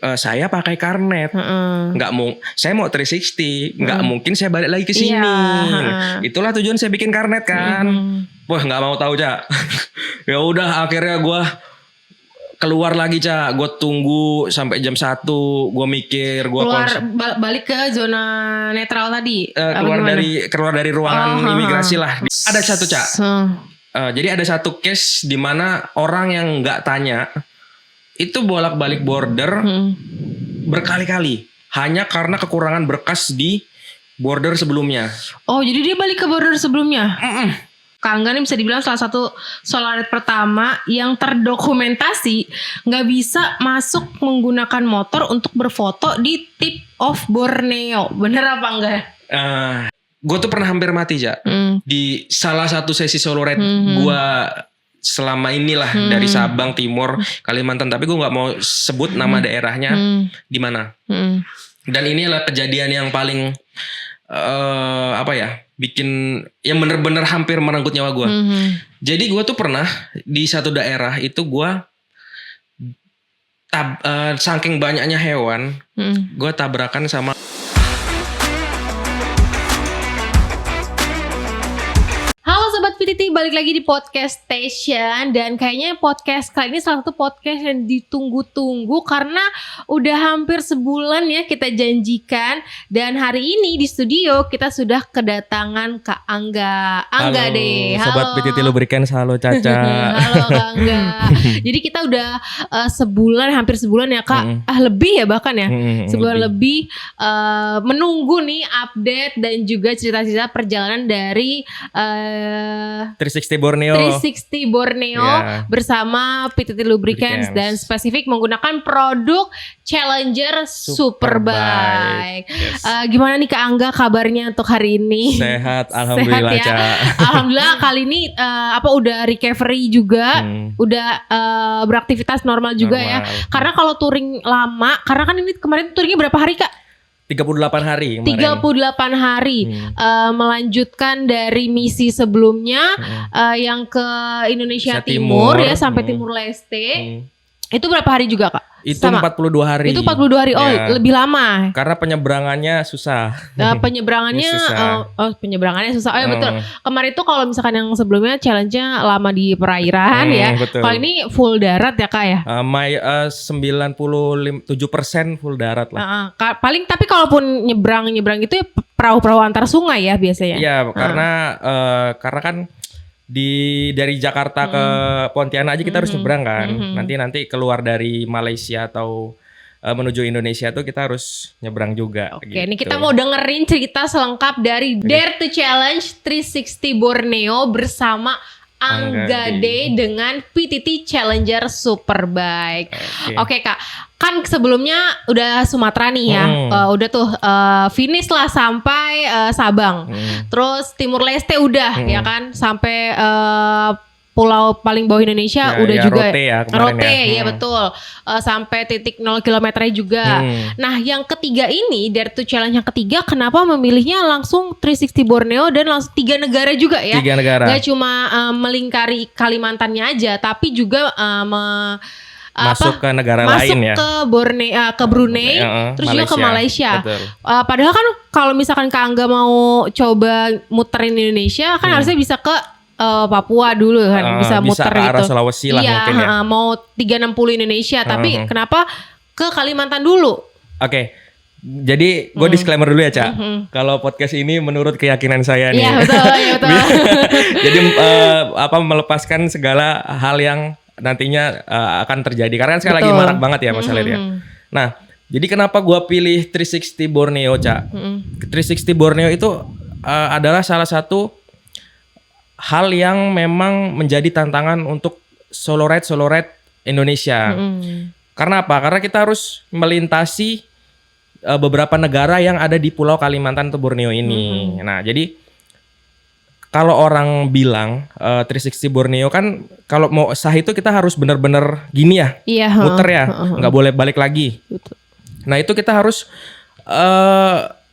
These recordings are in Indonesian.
saya pakai karnet, saya mau 360, nggak mungkin saya balik lagi ke sini. Itulah tujuan saya bikin karnet kan. Wah nggak mau tahu Cak. Ya udah akhirnya gue keluar lagi Cak. Gue tunggu sampai jam 1, gue mikir, gue balik ke zona netral tadi. Keluar dari ruangan imigrasi lah. Ada satu Cak. Jadi ada satu case di mana orang yang nggak tanya itu bolak-balik border berkali-kali hanya karena kekurangan berkas di border sebelumnya. Oh, jadi dia balik ke border sebelumnya? Kak Angga ini bisa dibilang salah satu Solored pertama yang terdokumentasi nggak bisa masuk menggunakan motor untuk berfoto di tip of Borneo. Bener apa enggak? Gue tuh pernah hampir mati Cak. Di salah satu sesi Solored gue selama inilah dari Sabang, Timur, Kalimantan, tapi gue nggak mau sebut nama daerahnya di mana. Dan ini adalah kejadian yang paling bikin yang bener-bener hampir merenggut nyawa gue. Jadi gue tuh pernah di satu daerah itu gue saking banyaknya hewan, gue tabrakan sama. PTT balik lagi di podcast station, dan kayaknya podcast kali ini salah satu podcast yang ditunggu-tunggu karena udah hampir sebulan ya kita janjikan, dan hari ini di studio kita sudah kedatangan Kak Angga. Halo, deh. Halo. Sobat PTT Lubricants, halo Caca. Halo Kak Angga. Jadi kita udah hampir sebulan ya Kak, lebih ya bahkan ya, sebulan lebih menunggu nih update dan juga cerita-cerita perjalanan dari 360 Borneo yeah. Bersama PTT Lubricants dan spesifik menggunakan produk Challenger Superbike. Yes. Gimana nih Kak Angga kabarnya untuk hari ini? Sehat, alhamdulillah. Sehat ya. Alhamdulillah kali ini udah recovery juga, udah beraktivitas normal juga ya. Karena kalau touring lama, karena kan ini kemarin touringnya berapa hari Kak? 38 hari kemarin. 38 hari melanjutkan dari misi sebelumnya yang ke Indonesia Timur ya sampai Timur Leste. Itu berapa hari juga Kak? Itu sama. 42 hari. Itu 42 hari. Oh, ya. Lebih lama. Karena penyeberangannya susah. Penyeberangannya susah. Oh ya betul. Kemarin itu kalau misalkan yang sebelumnya challenge-nya lama di perairan ya. Kalau ini full darat ya Kak ya? 97% full darat lah. Paling tapi kalaupun nyebrang itu ya perahu-perahu antar sungai ya biasanya. Iya, karena kan dari Jakarta ke Pontianak aja kita harus nyebrang kan. Nanti keluar dari Malaysia atau menuju Indonesia tuh kita harus nyebrang juga. Oke, ini kita mau dengerin cerita selengkap dari Dare to Challenge 360 Borneo bersama Angga D dengan PTT Challenger Superbike. Oke Kak, kan sebelumnya udah Sumatera nih ya, udah tuh finish lah sampai Sabang. Terus Timur Leste udah ya kan sampai pulau paling bawah Indonesia udah juga Rote ya betul, sampai titik 0 km juga. Nah yang ketiga ini Dare to Challenge yang ketiga, kenapa memilihnya langsung 360 Borneo dan langsung 3 negara juga ya? 3 negara. Gak cuma melingkari Kalimantannya aja, tapi juga masuk ke negara lain ya. Masuk ke Borneo, ke Brunei, terus Malaysia, juga ke Malaysia. Padahal kan kalau misalkan Kak Angga mau coba muterin Indonesia kan harusnya bisa ke Papua dulu kan, bisa muter ke arah gitu. Sulawesi lah mungkin ya. Mau 360 Indonesia, tapi kenapa ke Kalimantan dulu? Oke. Jadi gue disclaimer dulu ya Cak. Kalau podcast ini menurut keyakinan saya nih. Iya betul. Jadi melepaskan segala hal yang nantinya akan terjadi. Karena kan sekali lagi marak banget ya masalah ya. Nah, jadi kenapa gue pilih 360 Borneo Cak? 360 Borneo itu adalah salah satu hal yang memang menjadi tantangan untuk Solored Indonesia. Karena apa? Karena kita harus melintasi beberapa negara yang ada di Pulau Kalimantan atau Borneo ini. Nah, jadi kalau orang bilang 360 Borneo kan kalau mau sah itu kita harus benar-benar gini ya, muter ya, nggak boleh balik lagi. Nah itu kita harus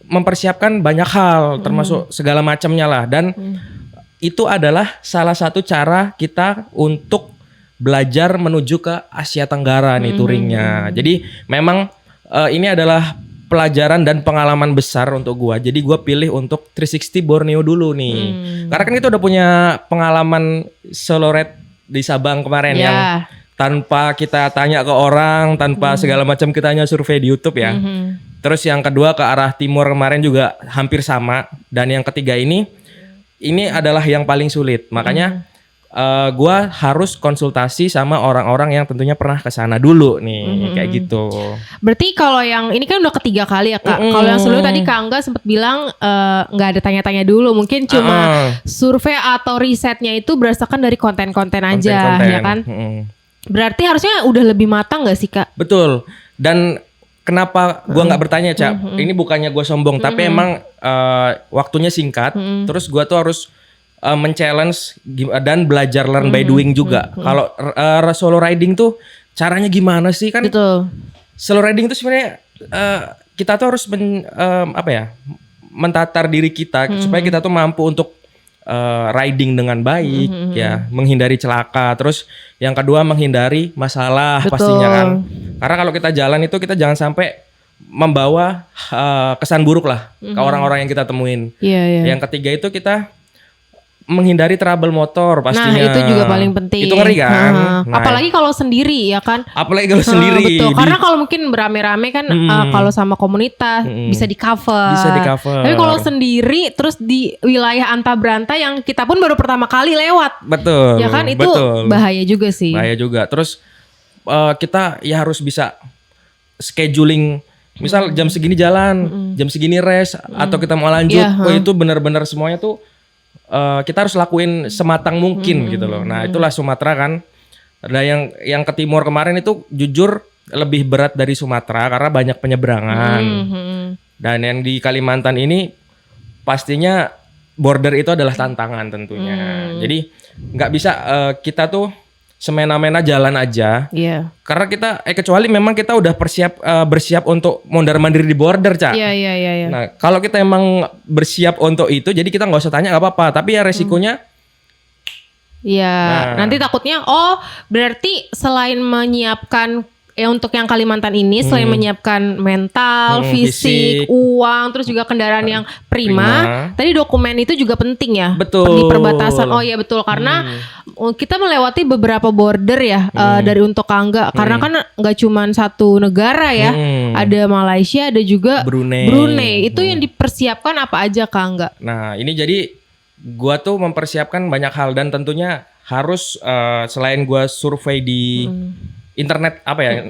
mempersiapkan banyak hal, termasuk segala macamnya lah, dan itu adalah salah satu cara kita untuk belajar menuju ke Asia Tenggara nih touringnya. Jadi memang ini adalah pelajaran dan pengalaman besar untuk gua. Jadi gua pilih untuk 360 Borneo dulu nih. Karena kan kita udah punya pengalaman solo ride di Sabang kemarin yang tanpa kita tanya ke orang, tanpa segala macam, kita hanya survei di YouTube ya. Terus yang kedua ke arah timur kemarin juga hampir sama. Dan yang ketiga ini adalah yang paling sulit. Makanya gua harus konsultasi sama orang-orang yang tentunya pernah ke sana dulu nih, kayak gitu. Berarti kalau yang ini kan udah ketiga kali ya Kak. Kalau yang sebelumnya tadi Kak Angga sempat bilang nggak ada tanya-tanya dulu, mungkin cuma survei atau risetnya itu berdasarkan dari konten-konten aja, ya kan? Berarti harusnya udah lebih matang nggak sih Kak? Betul. Dan kenapa gua nggak bertanya, Cak? Ini bukannya gua sombong, tapi emang waktunya singkat. Terus gua tuh harus men-challenge dan belajar learn by doing juga. Kalau solo riding tuh caranya gimana sih kan? Betul. Solo riding tuh sebenarnya kita tuh harus mentatar diri kita supaya kita tuh mampu untuk riding dengan baik, ya, menghindari celaka. Terus yang kedua menghindari masalah. Betul. Pastinya kan. Karena kalau kita jalan itu kita jangan sampai membawa kesan buruk lah ke orang-orang yang kita temuin. Yang ketiga itu kita menghindari trouble motor pastinya. Nah itu juga paling penting. Itu ngeri kan. Nah, apalagi kalau sendiri ya kan. Apalagi kalau sendiri. Betul. Karena kalau mungkin berame-rame kan kalau sama komunitas bisa di cover. Bisa di cover. Tapi kalau sendiri terus di wilayah anta beranta yang kita pun baru pertama kali lewat. Betul. Ya kan itu bahaya juga sih. Bahaya juga. Terus kita ya harus bisa scheduling. Misal jam segini jalan, jam segini rest, atau kita mau lanjut. Itu benar-benar semuanya tuh kita harus lakuin sematang mungkin gitu loh. Nah itulah Sumatera kan. Ada yang ke timur kemarin itu jujur lebih berat dari Sumatera karena banyak penyeberangan. Dan yang di Kalimantan ini pastinya border itu adalah tantangan tentunya. Jadi nggak bisa kita tuh semena-mena jalan aja. Karena kita kecuali memang kita udah bersiap untuk mondar-mandir di border, Cak. Nah, kalau kita emang bersiap untuk itu, jadi kita nggak usah tanya nggak apa-apa. Tapi ya resikonya. Nanti takutnya, berarti selain menyiapkan untuk yang Kalimantan ini, selain menyiapkan mental, fisik, uang, terus juga kendaraan yang prima, tadi dokumen itu juga penting ya. Betul. Di perbatasan. Oh iya betul, karena kita melewati beberapa border ya dari untuk Angga. Karena kan nggak cuma satu negara ya, ada Malaysia, ada juga Brunei. Itu yang dipersiapkan apa aja Kak Angga? Nah ini jadi gua tuh mempersiapkan banyak hal dan tentunya harus selain gua survei di internet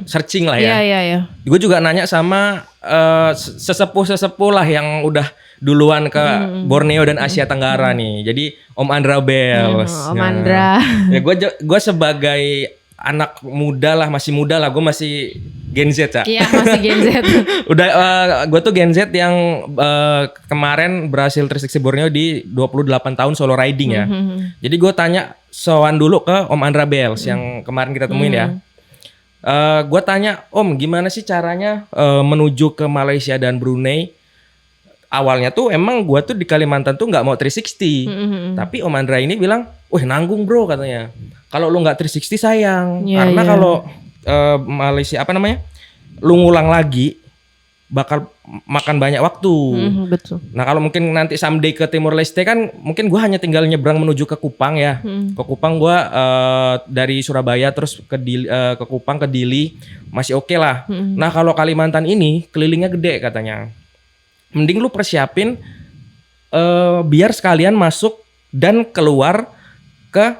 searching lah ya. Gue juga nanya sama sesepuh lah yang udah duluan ke Borneo dan Asia Tenggara nih. Jadi Om Andra Bels. Om Andra. Ya gue sebagai anak muda lah, masih muda lah, gue masih Gen Z, Cak. Iya, masih Gen Z. Gue tuh Gen Z yang kemarin berhasil 360 Borneo di 28 tahun solo riding ya. Jadi gue tanya soal dulu ke Om Andra Bels yang kemarin kita temuin ya. Gue tanya, Om, gimana sih caranya menuju ke Malaysia dan Brunei? Awalnya tuh emang gue tuh di Kalimantan tuh nggak mau 360, tapi Om Andra ini bilang, wah nanggung bro katanya. Kalau lu nggak 360 sayang, karena kalau Malaysia lu ngulang lagi bakal makan banyak waktu. Betul. Nah kalau mungkin nanti someday ke Timor Leste kan mungkin gue hanya tinggal nyebrang menuju ke Kupang ya. Ke Kupang gue dari Surabaya terus ke Kupang ke Dili masih oke lah. Nah kalau Kalimantan ini kelilingnya gede katanya. Mending lu persiapin biar sekalian masuk dan keluar ke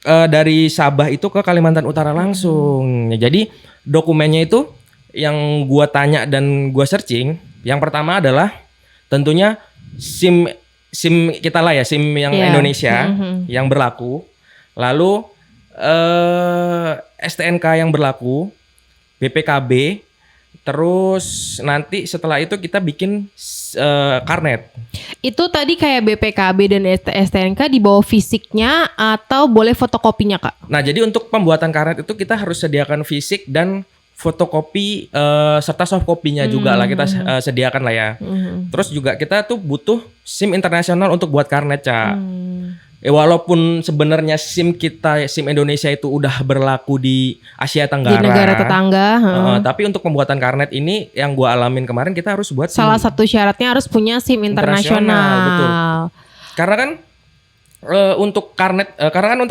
dari Sabah itu ke Kalimantan Utara langsung. Jadi dokumennya itu yang gua tanya dan gua searching, yang pertama adalah tentunya SIM kita lah ya, SIM yang Indonesia yang berlaku, lalu STNK yang berlaku, BPKB, terus nanti setelah itu kita bikin karnet. Itu tadi kayak BPKB dan STNK dibawa fisiknya atau boleh fotokopinya Kak? Nah jadi untuk pembuatan karnet itu kita harus sediakan fisik dan fotokopi serta soft kopinya juga lah kita sediakan lah ya. Terus juga kita tuh butuh SIM internasional untuk buat karnet, Cak. walaupun sebenarnya SIM Indonesia itu udah berlaku di Asia Tenggara. Di negara tetangga. Tapi untuk pembuatan karnet ini yang gua alamin kemarin kita harus buat salah satu syaratnya harus punya SIM internasional. Betul. Karena kan untuk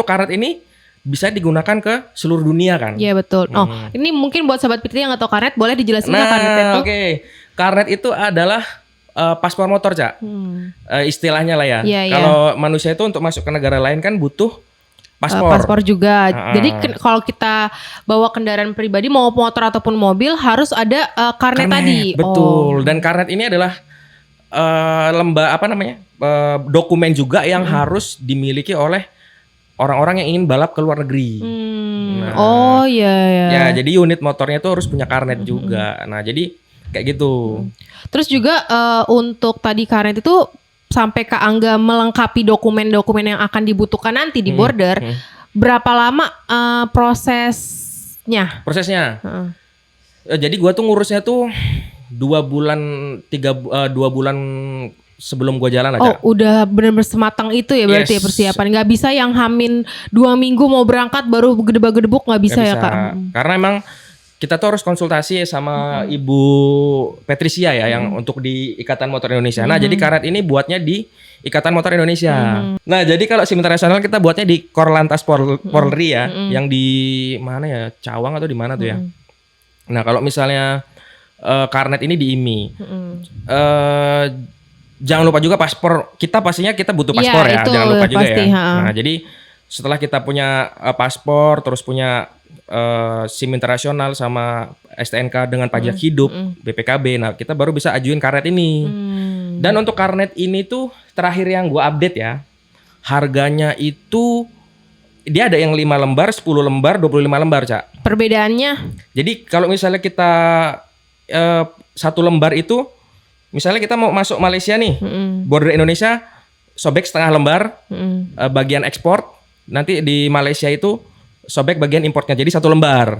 karnet ini bisa digunakan ke seluruh dunia kan. Iya betul. Ini mungkin buat sahabat PT yang nggak tahu karnet, boleh dijelasin nggak karnet itu? Oke. Karnet itu adalah paspor motor, Cak. Istilahnya lah ya. Kalau manusia itu untuk masuk ke negara lain kan butuh paspor. Paspor juga. Jadi kalau kita bawa kendaraan pribadi mau motor ataupun mobil harus ada karnet tadi. Betul. Dan karnet ini adalah dokumen juga yang harus dimiliki oleh orang-orang yang ingin balap ke luar negeri. Ya, jadi unit motornya itu harus punya karnet juga. Nah, jadi kayak gitu. Terus juga untuk tadi karnet itu sampai Kak Angga melengkapi dokumen-dokumen yang akan dibutuhkan nanti di border, berapa lama prosesnya? Jadi gua tuh ngurusnya tuh 2 bulan sebelum gua jalan aja. Udah benar-benar sematang itu ya berarti ya persiapan. Nggak bisa yang hamin 2 minggu mau berangkat baru gedebak-gedebuk, nggak bisa ya Kak? Karena emang kita tuh harus konsultasi sama Ibu Patricia ya yang untuk di Ikatan Motor Indonesia. Nah, jadi karnet ini buatnya di Ikatan Motor Indonesia. Nah, jadi kalau SIM internasional kita buatnya di Korlantas Polri ya, yang di mana ya? Cawang atau di mana tuh ya? Nah, kalau misalnya karnet ini di IMI. Jangan lupa juga paspor. Kita butuh paspor ya, jangan lupa juga pasti, ya. Nah, jadi setelah kita punya paspor, terus punya SIM internasional sama STNK dengan pajak hidup, BPKB. Nah, kita baru bisa ajuin karnet ini. Dan untuk karnet ini tuh terakhir yang gua update ya, harganya itu dia ada yang 5 lembar, 10 lembar, 25 lembar, Cak. Perbedaannya? Jadi kalau misalnya kita 1 lembar itu, misalnya kita mau masuk Malaysia nih, border Indonesia sobek setengah lembar, bagian ekspor, nanti di Malaysia itu sobek bagian importnya, jadi 1 lembar.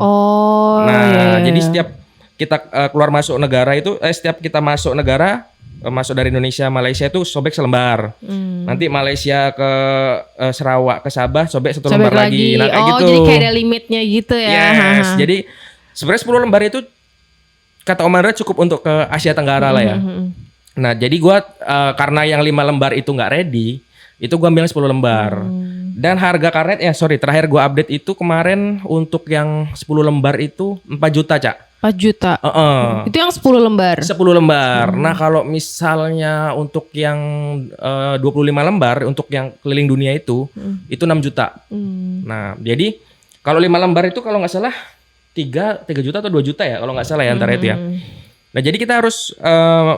Jadi setiap kita keluar masuk negara itu, setiap kita masuk negara, masuk dari Indonesia Malaysia itu sobek selembar. Nanti Malaysia ke Sarawak ke Sabah sobek 1 lembar lagi. Nah, kayak gitu. Jadi kayak ada limitnya gitu ya. Yes. Jadi sebenarnya 10 lembar itu kata Om Andra cukup untuk ke Asia Tenggara lah ya. Nah, jadi gua karena yang 5 lembar itu nggak ready, itu gua ambil 10 lembar. Dan harga karnet terakhir gua update itu kemarin untuk yang 10 lembar itu 4 juta, Cak. 4 juta. Itu yang 10 lembar. 10 lembar. Nah, kalau misalnya untuk yang 25 lembar untuk yang keliling dunia itu 6 juta. Nah, jadi kalau 5 lembar itu kalau nggak salah 3 juta atau 2 juta ya kalau nggak salah ya antara itu ya. Nah, jadi kita harus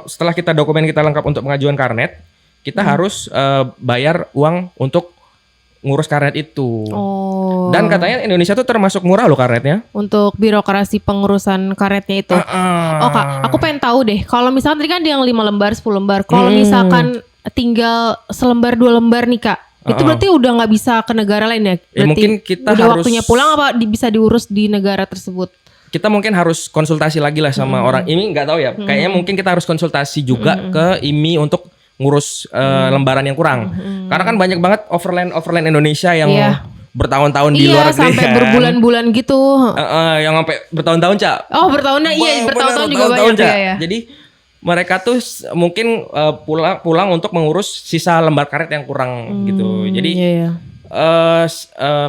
setelah dokumen kita lengkap untuk pengajuan karnet, kita harus bayar uang untuk ngurus karnet itu. Dan katanya Indonesia tuh termasuk murah loh karnetnya. Untuk birokrasi pengurusan karnetnya itu. Kak, aku pengen tahu deh. Kalau misalkan tadi kan dia yang 5 lembar, 10 lembar. Kalau misalkan tinggal selembar 2 lembar nih Kak, itu berarti udah nggak bisa ke negara lain ya? Berarti mungkin kita udah harus waktunya pulang apa bisa diurus di negara tersebut? Kita mungkin harus konsultasi lagi lah sama orang IMI, nggak tahu ya. Kayaknya mungkin kita harus konsultasi juga ke IMI untuk ngurus lembaran yang kurang. Karena kan banyak banget overland Indonesia yang bertahun-tahun di luar negeri sampai berbulan-bulan gitu. Yang sampai bertahun-tahun, Cak. Bertahun-tahun iya, bertahun-tahun juga banyak ya. Jadi mereka tuh mungkin pulang untuk mengurus sisa lembar karet yang kurang gitu. Jadi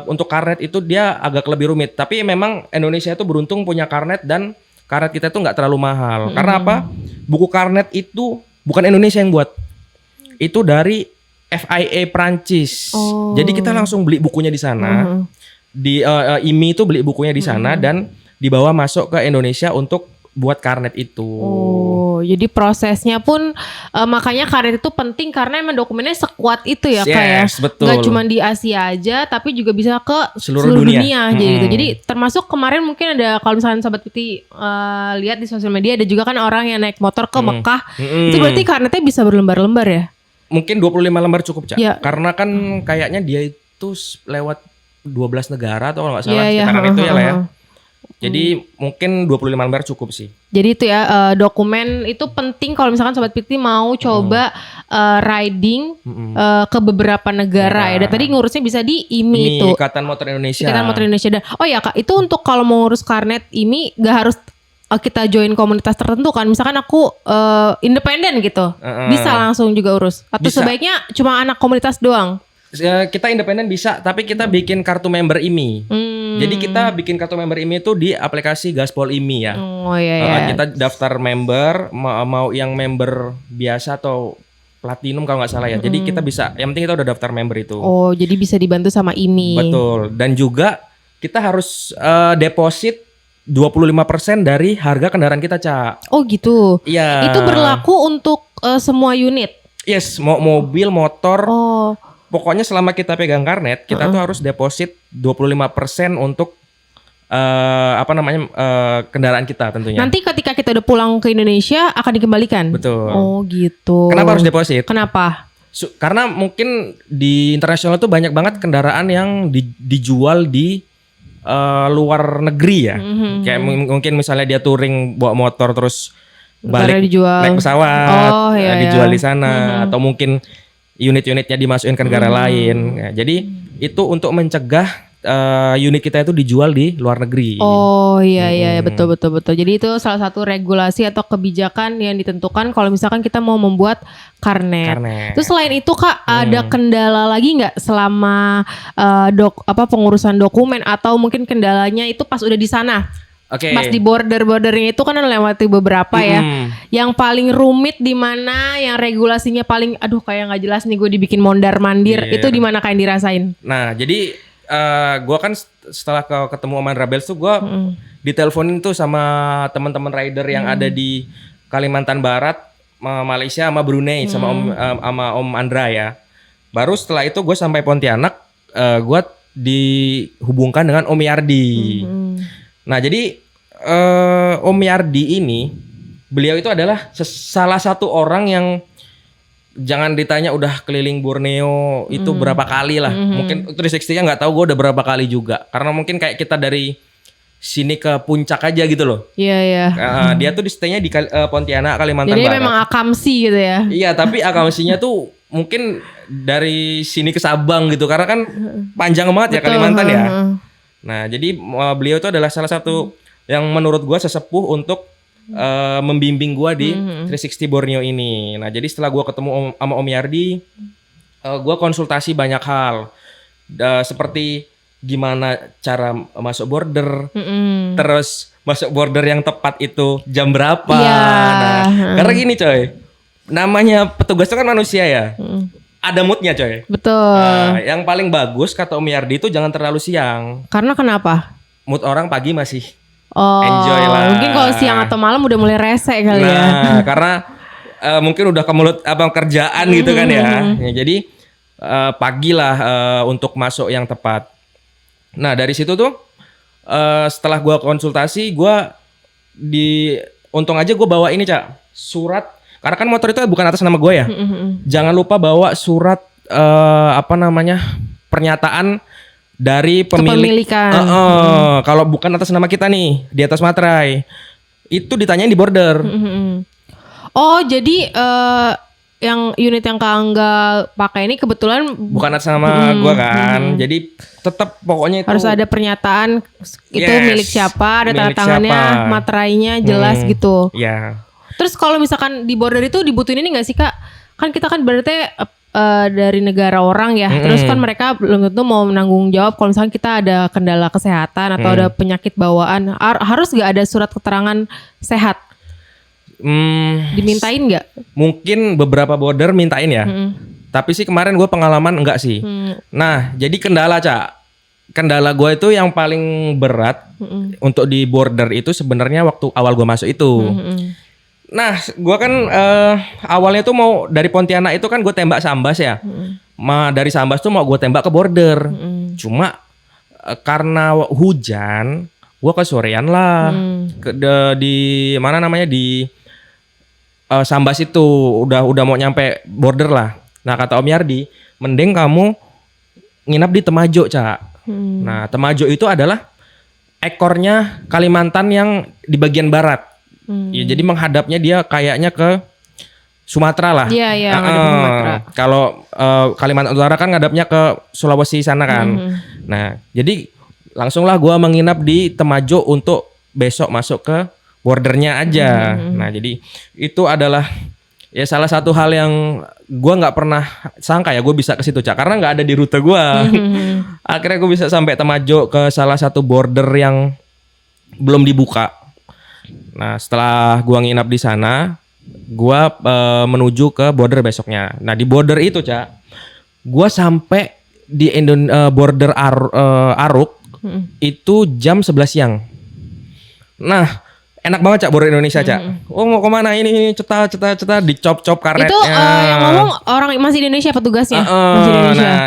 untuk karnet itu dia agak lebih rumit. Tapi memang Indonesia itu beruntung punya karnet dan karnet kita tuh nggak terlalu mahal. Karena apa? Buku karnet itu bukan Indonesia yang buat. Itu dari FIA Prancis. Jadi kita langsung beli bukunya di sana. Di IMI itu beli bukunya di sana dan dibawa masuk ke Indonesia untuk buat karnet itu. Jadi prosesnya pun makanya karnet itu penting karena emang dokumennya sekuat itu ya Kak ya. Betul. Gak cuma di Asia aja tapi juga bisa ke seluruh dunia. Jadi termasuk kemarin mungkin ada kalau misalnya Sobat Piti lihat di sosial media ada juga kan orang yang naik motor ke Mekah. Itu berarti karnetnya bisa berlembar-lembar ya? Mungkin 25 lembar cukup, Cak. Ya. Karena kan kayaknya dia itu lewat 12 negara atau kalau nggak salah sekitaran itu ya lah ya. Jadi mungkin 25 lembar cukup sih. Jadi itu ya dokumen itu penting kalau misalkan Sobat Piti mau coba riding ke beberapa negara ya. Dan tadi ngurusnya bisa di IMI itu. Ikatan Motor Indonesia. Ikatan Motor Indonesia. Dan oh ya Kak, itu untuk kalau mau ngurus karnet IMI gak harus kita join komunitas tertentu kan. Misalkan aku independen gitu. Bisa langsung juga urus. Atau Bisa. sebaiknya cuma anak komunitas doang. Kita independen bisa, tapi kita bikin kartu member IMI. Jadi kita bikin kartu member IMI itu di aplikasi Gaspol IMI ya. Oh iya. Kita daftar member, mau yang member biasa atau platinum kalau nggak salah ya. Jadi kita bisa, yang penting kita udah daftar member itu. Oh, jadi bisa dibantu sama IMI. Betul. Dan juga kita harus deposit 25% dari harga kendaraan kita, Cak. Oh gitu. Iya. Itu berlaku untuk semua unit. Yes, mobil, motor. Oh. Pokoknya selama kita pegang karnet, kita tuh harus deposit 25% untuk kendaraan kita tentunya. Nanti ketika kita udah pulang ke Indonesia akan dikembalikan. Betul. Oh gitu. Kenapa harus deposit? Kenapa? Karena mungkin di internasional tuh banyak banget kendaraan yang dijual di luar negeri ya. Kayak mungkin misalnya dia touring bawa motor terus balik naik pesawat, dijual di sana, atau mungkin unit-unitnya dimasukin ke negara lain. Nah, jadi itu untuk mencegah unit kita itu dijual di luar negeri. Oh iya betul. Jadi itu salah satu regulasi atau kebijakan yang ditentukan kalau misalkan kita mau membuat karnet. Terus selain itu Kak, ada kendala lagi nggak selama pengurusan dokumen atau mungkin kendalanya itu pas udah di sana? Pas di bordernya itu kan lewati beberapa ya. Yang paling rumit di mana, yang regulasinya paling kayak nggak jelas nih, gue dibikin mondar-mandir. Itu di mana kayak dirasain? Nah, jadi gue kan setelah ketemu Oman Rabels tuh gue diteleponin tuh sama teman-teman rider yang ada di Kalimantan Barat, Malaysia sama Brunei sama Om Andra ya. Baru setelah itu gue sampai Pontianak, gue dihubungkan dengan Om Yardi. Nah jadi Om Yardi ini, beliau itu adalah salah satu orang yang jangan ditanya udah keliling Borneo itu berapa kali lah. Mungkin 360-nya nggak tahu gue udah berapa kali juga. Karena mungkin kayak kita dari sini ke puncak aja gitu loh. Iya. Dia tuh stay-nya di Pontianak, Kalimantan Barat. Jadi memang akamsi gitu ya. Iya, tapi akamsinya tuh mungkin dari sini ke Sabang gitu. Karena kan panjang banget ya Kalimantan ya. Nah, jadi beliau itu adalah salah satu yang menurut gua sesepuh untuk membimbing gua di 360 Borneo ini. Nah, jadi setelah gua ketemu sama Om Yardi, gua konsultasi banyak hal. Seperti gimana cara masuk border, terus masuk border yang tepat itu jam berapa. Nah, karena gini coy, namanya petugas itu kan manusia ya. Ada moodnya coy. Betul. Nah, yang paling bagus kata Om Yardi itu jangan terlalu siang. Karena kenapa? Mood orang pagi masih enjoy lah. Mungkin kalau siang atau malam udah mulai rese kali ya. Nah, karena mungkin udah kemulut kerjaan gitu kan ya. Jadi pagi lah untuk masuk yang tepat. Nah dari situ tuh setelah gue konsultasi, untung aja gue bawa ini surat. Karena kan motor itu bukan atas nama gue ya. Jangan lupa bawa surat pernyataan dari pemilik. Kepemilikan. Kalau bukan atas nama kita nih, di atas materai. Itu ditanyain di border. Oh, jadi yang unit yang Kak Angga pakai ini kebetulan bukan atas nama gue kan. Jadi tetap pokoknya itu harus ada pernyataan itu milik siapa, ada tanda tangannya, materainya jelas gitu. Iya. Terus kalau misalkan di border itu dibutuhin ini nggak sih Kak? Kan kita kan berarti dari negara orang ya. Terus kan mereka belum tentu mau menanggung jawab kalau misalkan kita ada kendala kesehatan atau ada penyakit bawaan. Harus nggak ada surat keterangan sehat? Dimintain nggak? Mungkin beberapa border mintain ya. Tapi sih kemarin gue pengalaman enggak sih. Nah jadi kendala gue itu yang paling berat untuk di border itu sebenarnya waktu awal gue masuk itu. Nah, gue kan awalnya tuh mau dari Pontianak itu kan gue tembak Sambas ya. Dari Sambas tuh mau gue tembak ke border. Cuma karena hujan, gue kesorean lah. Di mana namanya di Sambas itu udah mau nyampe border lah. Nah kata Om Yardi, mending kamu nginap di Temajo, Nah Temajo itu adalah ekornya Kalimantan yang di bagian barat. Ya, jadi menghadapnya dia kayaknya ke Sumatera lah. Iya, ngadep ke Sumatera. Kalau Kalimantan Utara kan ngadapnya ke Sulawesi sana kan. Nah, jadi langsunglah gua menginap di Temajo untuk besok masuk ke bordernya aja. Nah, jadi itu adalah ya salah satu hal yang gua nggak pernah sangka ya gue bisa ke situ, Cak, karena nggak ada di rute gua. Akhirnya gue bisa sampai Temajo ke salah satu border yang belum dibuka. Nah, setelah gua nginap di sana, gua menuju ke border besoknya. Nah, di border itu, Cak, gua sampai di border Aruk itu jam 11 siang. Nah, enak banget, Cak, border Indonesia, Cak. Oh, mau kemana ini ceta dicop-cop karetnya. Itu yang ngomong orang masih Indonesia petugasnya. Masih Indonesia. Nah,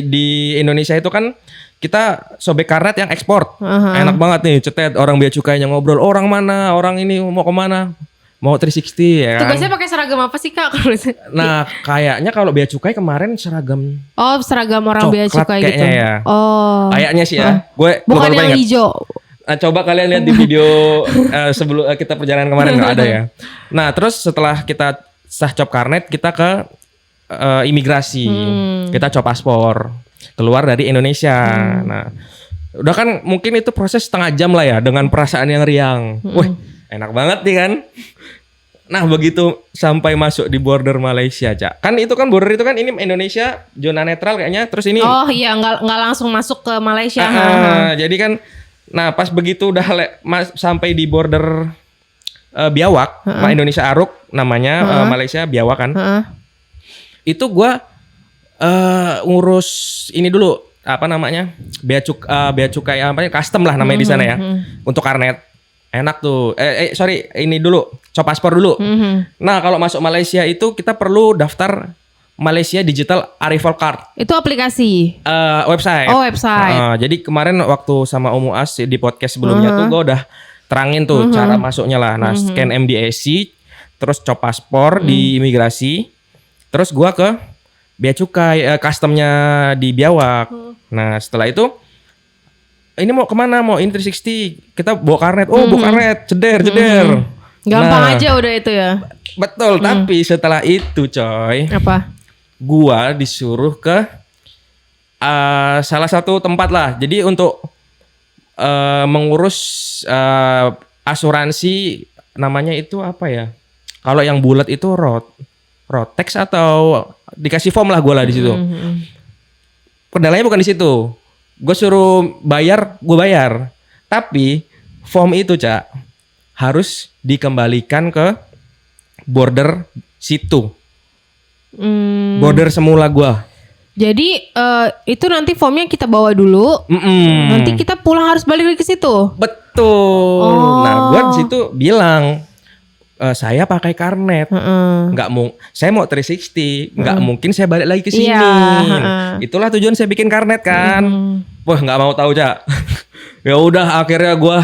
di Indonesia itu kan kita sobek karet yang ekspor. Enak banget nih, cetet orang bea cukainya ngobrol, orang mana, orang ini mau kemana, mau 360 ya kan. Tugasnya pakai seragam apa sih, Kak? Nah, kayaknya kalau bea cukai kemarin seragam seragam orang bea coklat cukai gitu. kayaknya ya. Kayaknya sih ya. Gue Bukan lupa yang ingat. hijau. Nah, coba kalian lihat di video sebelum kita perjalanan kemarin nggak ada ya. Nah, terus setelah kita sah cop karnet, kita ke imigrasi. Kita cop paspor. Keluar dari Indonesia. Nah, udah kan mungkin itu proses setengah jam lah ya dengan perasaan yang riang. Wah, enak banget nih kan. Nah, begitu sampai masuk di border Malaysia, Cak. Kan itu kan border itu kan ini Indonesia zona netral kayaknya. Terus ini nggak langsung masuk ke Malaysia. Jadi kan nah pas begitu udah sampai di border Biawak, Indonesia Aruk namanya, Malaysia Biawak kan. Itu gua ngurus ini dulu apa namanya bea cukai apa custom lah namanya di sana ya untuk karnet. Enak tuh. Sorry, ini dulu cop paspor dulu. Nah, kalau masuk Malaysia itu kita perlu daftar Malaysia Digital Arrival Card. Itu aplikasi. Website. Oh, website. Jadi kemarin waktu sama Om Uas di podcast sebelumnya tuh gue udah terangin tuh cara masuknya lah. Nah, scan MDSC, terus cop paspor di imigrasi, terus gua ke bea cukai customnya di Biawak. Nah, setelah itu ini mau kemana? Mau ini 360. Kita bawa karnet. Oh, bawa karnet. Ceder. Gampang aja udah itu ya. Betul. Tapi setelah itu, coy. Apa? Gua disuruh ke salah satu tempat lah. Jadi untuk mengurus asuransi namanya itu apa ya? Kalau yang bulat itu Rotex atau dikasih form lah gue lah di situ. Kendalanya bukan di situ. Gue suruh bayar, gue bayar. Tapi form itu, Cak, harus dikembalikan ke border situ. Border semula gue. Jadi itu nanti formnya kita bawa dulu. Nanti kita pulang harus balik lagi ke situ. Betul. Nah, gue di situ bilang saya pakai karnet, saya mau 360, nggak mungkin saya balik lagi ke sini. Itulah tujuan saya bikin karnet kan. Wah, nggak mau tahu, Cak. Ya udah, akhirnya gue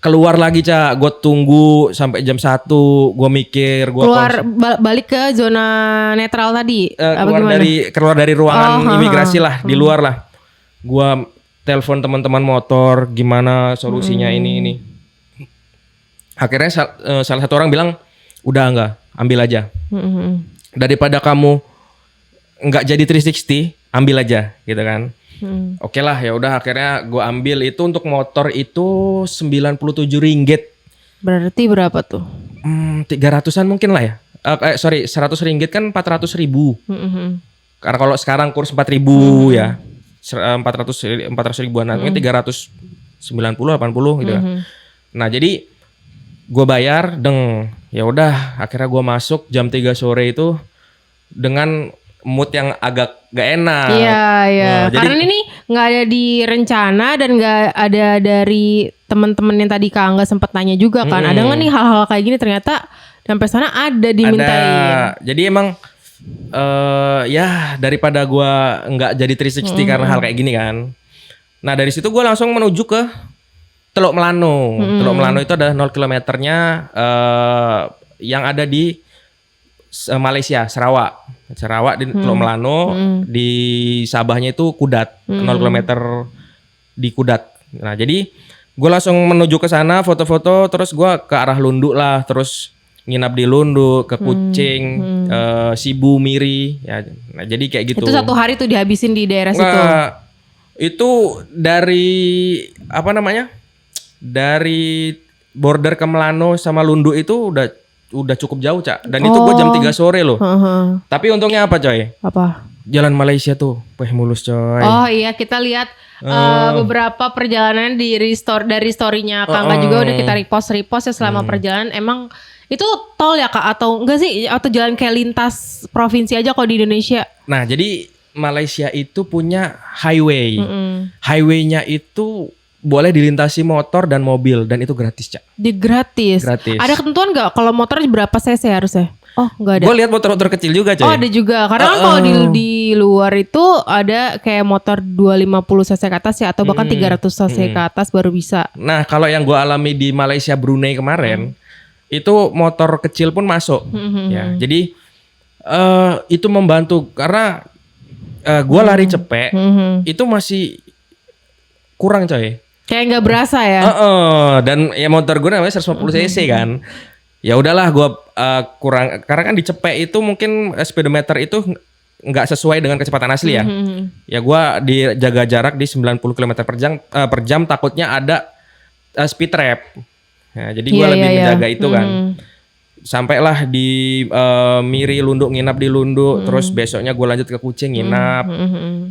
keluar lagi, Cak. Gue tunggu sampai jam 1. Gue mikir, balik ke zona netral tadi. Keluar dari ruangan imigrasi lah, di luar lah. Gue telepon teman-teman motor, gimana solusinya ini. Akhirnya salah satu orang bilang, udah enggak, ambil aja. Daripada kamu enggak jadi 360, ambil aja, gitu kan. Oke lah, ya udah akhirnya gue ambil itu. Untuk motor itu 97 ringgit. Berarti berapa tuh? 300-an mungkin lah ya. 100 ringgit kan 400 ribu. Karena kalau sekarang kurs 4 ribu ya. 400 ribuan. Mungkin 390, 80 gitu kan. Nah, jadi gue bayar, ya udah akhirnya gue masuk jam 3 sore itu dengan mood yang agak gak enak. Iya. Karena ini nggak ada di rencana dan nggak ada dari teman-teman yang tadi Kak Angga sempat tanya juga kan. Ada nggak nih hal-hal kayak gini? Ternyata sampai sana ada dimintain. Ada. Jadi emang ya daripada gue nggak jadi 360 karena hal kayak gini kan. Nah, dari situ gue langsung menuju ke Teluk Melano. Teluk Melano itu ada 0 kilometernya yang ada di Malaysia, Sarawak di Teluk Melano. Di Sabahnya itu Kudat, 0 kilometer di Kudat. Nah, jadi gue langsung menuju ke sana, foto-foto, terus gue ke arah Lundu lah, terus nginap di Lundu, ke Kucing, Sibu, Miri, ya. Nah, jadi kayak gitu. Itu 1 hari tuh dihabisin di daerah situ. Enggak, itu dari apa namanya? Dari border ke Melano sama Lundu itu udah cukup jauh, Cak. Dan itu gue jam 3 sore loh. Tapi untungnya apa, coy? Apa? Jalan Malaysia tuh, mulus, coy. Oh iya, kita lihat beberapa perjalanan dari story-nya Kangga juga udah kita repost ya selama perjalanan. Emang itu tol ya Kak atau enggak sih? Atau jalan kayak lintas provinsi aja kalau di Indonesia? Nah, jadi Malaysia itu punya highway. Highwaynya itu boleh dilintasi motor dan mobil dan itu gratis, Cak. Gratis. Ada ketentuan nggak kalau motor berapa cc harusnya? Oh, nggak ada. Gue lihat motor-motor kecil juga, coy. Oh, ada juga. Karena kan kalau di luar itu ada kayak motor 250 cc ke atas ya atau bahkan 300 cc ke atas baru bisa. Nah, kalau yang gue alami di Malaysia Brunei kemarin itu motor kecil pun masuk. Ya, jadi itu membantu karena gue lari cepek itu masih kurang, coy. Kayak nggak berasa ya. Dan ya motor gue namanya 150 cc kan. Ya udahlah gue kurang karena kan di cepek itu mungkin speedometer itu nggak sesuai dengan kecepatan asli ya. Ya gue dijaga jarak di 90 km per jam takutnya ada speed trap. Nah, jadi gue lebih menjaga itu kan. Sampailah di Miri Lundu, nginap di Lundu, terus besoknya gue lanjut ke Kucing nginap,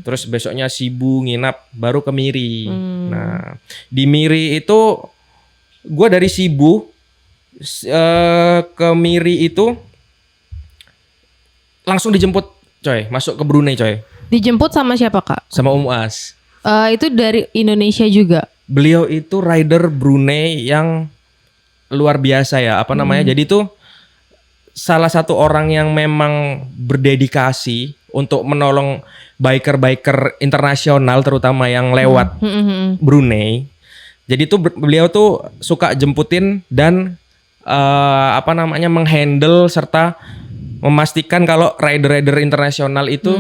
terus besoknya Sibu nginap, baru ke Miri. Nah di Miri itu gue dari Sibu ke Miri itu langsung dijemput, coy, masuk ke Brunei, coy. Dijemput sama siapa Kak? Sama Muaz. Itu dari Indonesia juga. Beliau itu rider Brunei yang luar biasa ya, apa namanya? Jadi tuh salah satu orang yang memang berdedikasi untuk menolong biker-biker internasional terutama yang lewat Brunei. Jadi tuh beliau tuh suka jemputin dan apa namanya menghandle serta memastikan kalau rider-rider internasional itu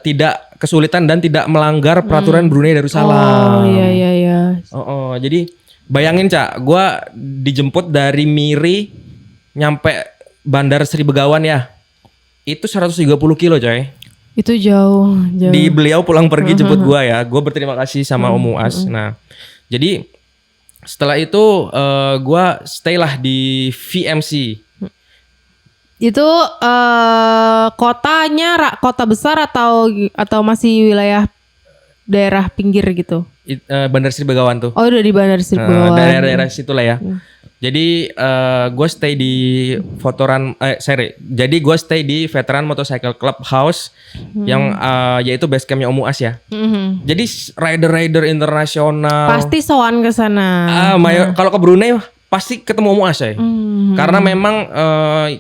tidak kesulitan dan tidak melanggar peraturan Brunei Darussalam. Oh iya. Jadi bayangin, Cak, gua dijemput dari Miri nyampe Bandar Sri Begawan ya. Itu 130 kilo, coy. Itu jauh. Di beliau pulang pergi jemput gua ya. Gua berterima kasih sama Om Muaz. Nah, jadi setelah itu gua stay lah di VMC. Itu kotanya kota besar atau masih wilayah daerah pinggir gitu? Bandar Sri Begawan tuh. Oh, udah di Bandar Sri Begawan. Daerah-daerah situ lah ya. Jadi gue stay di Jadi gue stay di Veteran Motorcycle Club House yang yaitu base campnya Om Muaz ya. Jadi rider-rider internasional. Pasti sowan ke sana. Kalau ke Brunei pasti ketemu Om Muaz ya. Karena memang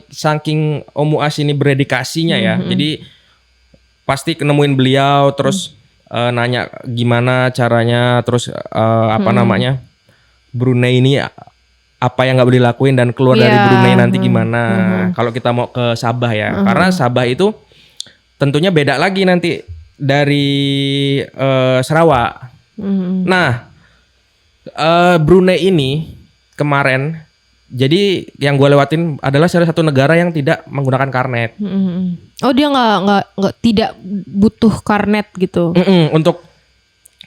saking Om Muaz ini berdedikasinya ya. Jadi pasti kenemuin beliau terus nanya gimana caranya terus apa namanya Brunei ini apa yang nggak boleh dilakuin dan keluar dari Brunei nanti gimana kalau kita mau ke Sabah ya. Karena Sabah itu tentunya beda lagi nanti dari Sarawak. Nah Brunei ini kemarin jadi yang gue lewatin adalah salah satu negara yang tidak menggunakan karnet. Oh, dia nggak tidak butuh karnet gitu. Untuk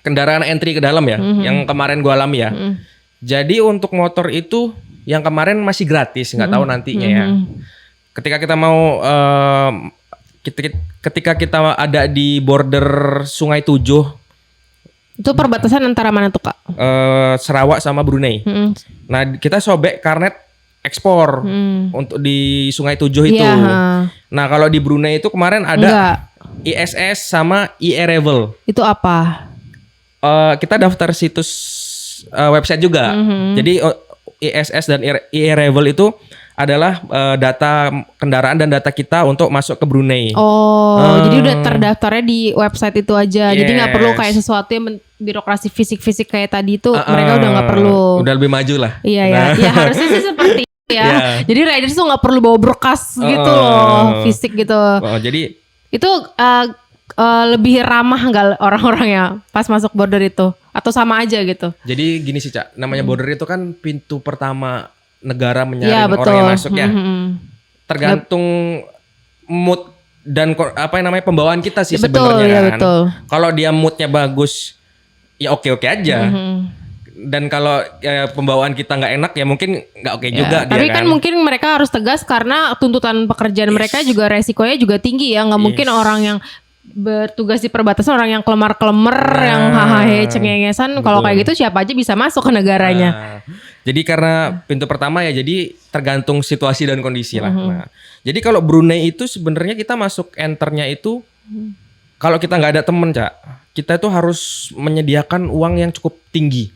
kendaraan entry ke dalam ya, yang kemarin gue alami ya. Jadi untuk motor itu yang kemarin masih gratis, nggak tahu nantinya ya. Ketika kita mau ketika kita ada di border Sungai Tujuh. Itu perbatasan antara mana tuh Kak? Sarawak sama Brunei. Nah kita sobek karnet ekspor untuk di Sungai Tujuh itu. Nah kalau di Brunei itu kemarin ada ISS sama e-Arrival. Itu apa? Kita daftar situs website juga. Jadi ISS dan e-Arrival itu adalah data kendaraan dan data kita untuk masuk ke Brunei. Jadi udah terdaftarnya di website itu aja. Jadi nggak perlu kayak sesuatu yang birokrasi fisik-fisik kayak tadi itu mereka udah nggak perlu. Udah lebih maju lah. Iya. Ya harusnya sih seperti itu ya. Jadi riders tuh nggak perlu bawa berkas gitu loh, fisik gitu. Jadi itu lebih ramah nggak orang-orangnya pas masuk border itu? Atau sama aja gitu? Jadi gini sih Cak, namanya border itu kan pintu pertama negara Iya menyaring betul. orang yang masuk ya. Mhm. Tergantung mood dan apa yang namanya pembawaan kita sih Betul, sebenarnya ya kan. betul. Kalau dia moodnya bagus, ya oke-oke aja. Dan kalau pembawaan kita nggak enak ya mungkin nggak oke juga dia Tapi kan kan. mungkin mereka harus tegas karena tuntutan pekerjaan mereka juga resikonya juga tinggi ya. Nggak mungkin orang yang bertugas di perbatasan orang yang kelemar-kelemer, yang hahahe cengengesan. Kalau kayak gitu siapa aja bisa masuk ke negaranya. Nah, jadi karena pintu pertama ya jadi tergantung situasi dan kondisi lah. Nah, jadi kalau Brunei itu sebenarnya kita masuk enternya itu kalau kita nggak ada temen Cak, kita itu harus menyediakan uang yang cukup tinggi.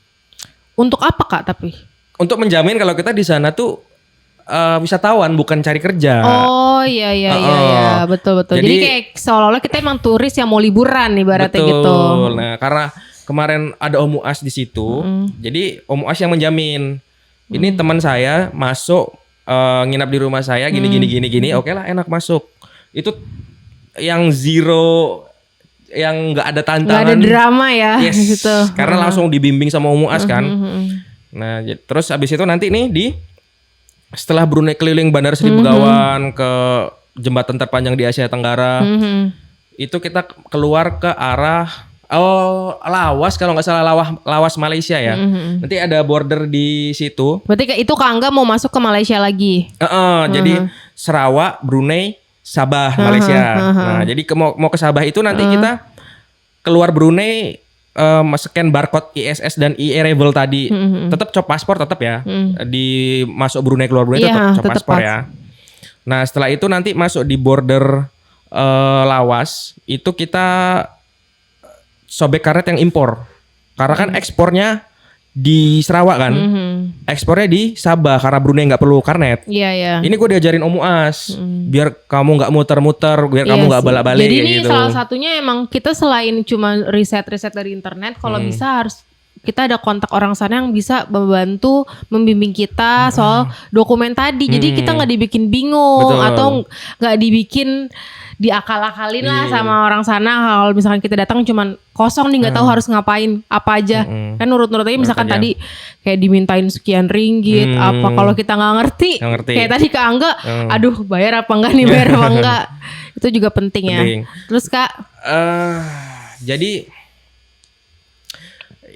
Untuk apa Kak tapi? Untuk menjamin kalau kita di sana tuh wisatawan bukan cari kerja. Oh iya betul. Jadi kayak seolah-olah kita emang turis yang mau liburan ibaratnya gitu. Betul. Nah, karena kemarin ada Om Uas di situ. Jadi Om Uas yang menjamin. Ini teman saya masuk nginap di rumah saya gini. Oke lah enak masuk. Itu yang zero yang nggak ada tantangan. Nggak ada drama ya gitu. Karena langsung dibimbing sama Om Uas kan. Nah, terus abis itu nanti nih setelah Brunei keliling Bandara Seri Begawan ke jembatan terpanjang di Asia Tenggara, itu kita keluar ke arah Lawas kalau nggak salah Lawas Malaysia ya. Nanti ada border di situ. Berarti itu Kak Angga mau masuk ke Malaysia lagi? Jadi Sarawak, Brunei, Sabah, Malaysia. Nah, jadi mau ke Sabah itu nanti kita keluar Brunei, scan barcode ISS dan e-arrival tadi. Tetap cop paspor tetap ya. Di masuk Brunei keluar Brunei tetap cop paspor ya. Nah, setelah itu nanti masuk di border Lawas, itu kita sobek karet yang impor. Karena kan ekspornya di Sarawak kan. Ekspornya di Sabah karena Brunei nggak perlu karnet. Iya. Ini gue diajarin Om Uas. Biar kamu nggak muter-muter, biar kamu nggak balik-balik Jadi kayak ini gitu. salah satunya emang kita selain cuma riset dari internet, kalau bisa harus kita ada kontak orang sana yang bisa membantu membimbing kita soal dokumen tadi. Jadi kita nggak dibikin bingung. Betul. Atau nggak dibikin diakal-akalin lah sama orang sana. Kalau misalkan kita datang cuman kosong nih nggak tahu harus ngapain apa aja. Kan nurut-nurut aja misalkan tadi kayak dimintain sekian ringgit apa, kalau kita nggak ngerti kayak tadi ke Angga, aduh bayar apa enggak nih, bayar apa enggak. Itu juga penting ya. Terus Kak, jadi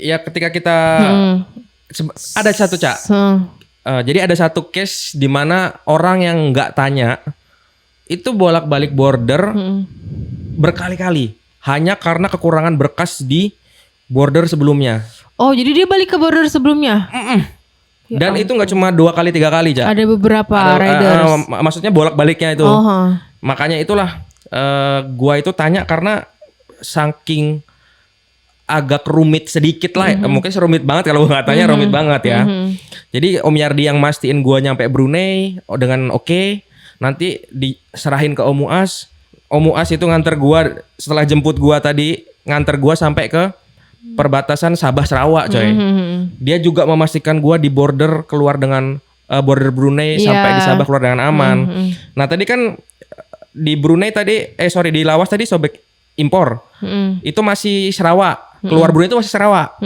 ya ketika kita ada satu Cak. Jadi ada satu case di mana orang yang nggak tanya itu bolak-balik border berkali-kali hanya karena kekurangan berkas di border sebelumnya. Oh, jadi dia balik ke border sebelumnya? Dan itu nggak cuma 2 kali 3 kali, Cak. Ada beberapa riders. Maksudnya bolak-baliknya itu. Makanya itulah gua itu tanya karena saking agak rumit sedikit lah. Mungkin serumit banget kalau gua nggak tanya, rumit banget ya. Jadi Om Yardi yang mastiin gua nyampe Brunei dengan oke. Nanti diserahin ke Om Uas. Om Uas itu nganter gua setelah jemput gua tadi, nganter gua sampai ke perbatasan Sabah Sarawak, coy. Dia juga memastikan gua di border keluar dengan border Brunei sampai di Sabah keluar dengan aman. Nah, tadi kan di Brunei tadi di Lawas tadi sobek impor. Itu masih Sarawak. Keluar Brunei itu masih Sarawak.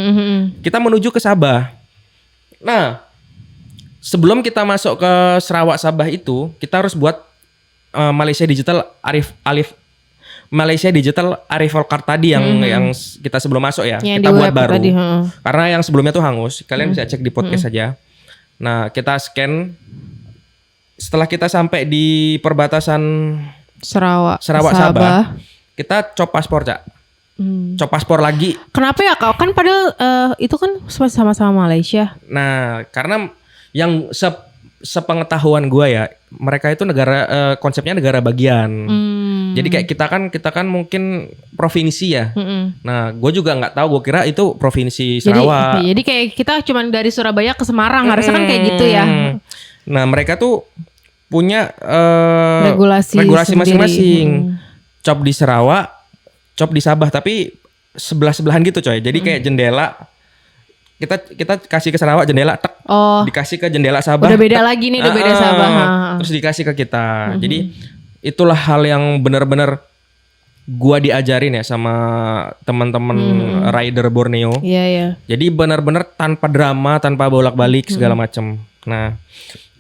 Kita menuju ke Sabah. Nah, sebelum kita masuk ke Sarawak Sabah itu, kita harus buat Malaysia Digital Malaysia Digital Arrival Card tadi yang kita sebelum masuk ya. Kita buat baru. Tadi, karena yang sebelumnya tuh hangus. Kalian bisa cek di podcast saja. Nah, kita scan. Setelah kita sampai di perbatasan Sarawak Sabah, kita cop paspor, Cak. Cop paspor lagi. Kenapa ya, Kak? Kan padahal itu kan sama-sama Malaysia. Nah, karena yang sepengetahuan gue ya, mereka itu negara konsepnya negara bagian. Jadi kayak kita kan mungkin provinsi ya. Nah, gue juga nggak tahu. Gue kira itu provinsi Sarawak. Jadi kayak kita cuma dari Surabaya ke Semarang, harusnya kan kayak gitu ya. Nah, mereka tuh punya regulasi masing-masing. Cop di Sarawak, cop di Sabah, tapi sebelah-sebelahan gitu, coy. Jadi kayak jendela. Kita kasih ke Sarawak jendela, dikasih ke jendela Sabah. Udah beda lagi nih, udah beda Sabah. Terus dikasih ke kita. Jadi itulah hal yang benar-benar gua diajarin ya sama teman-teman rider Borneo. Iya, iya. Jadi benar-benar tanpa drama, tanpa bolak-balik segala macam. Nah,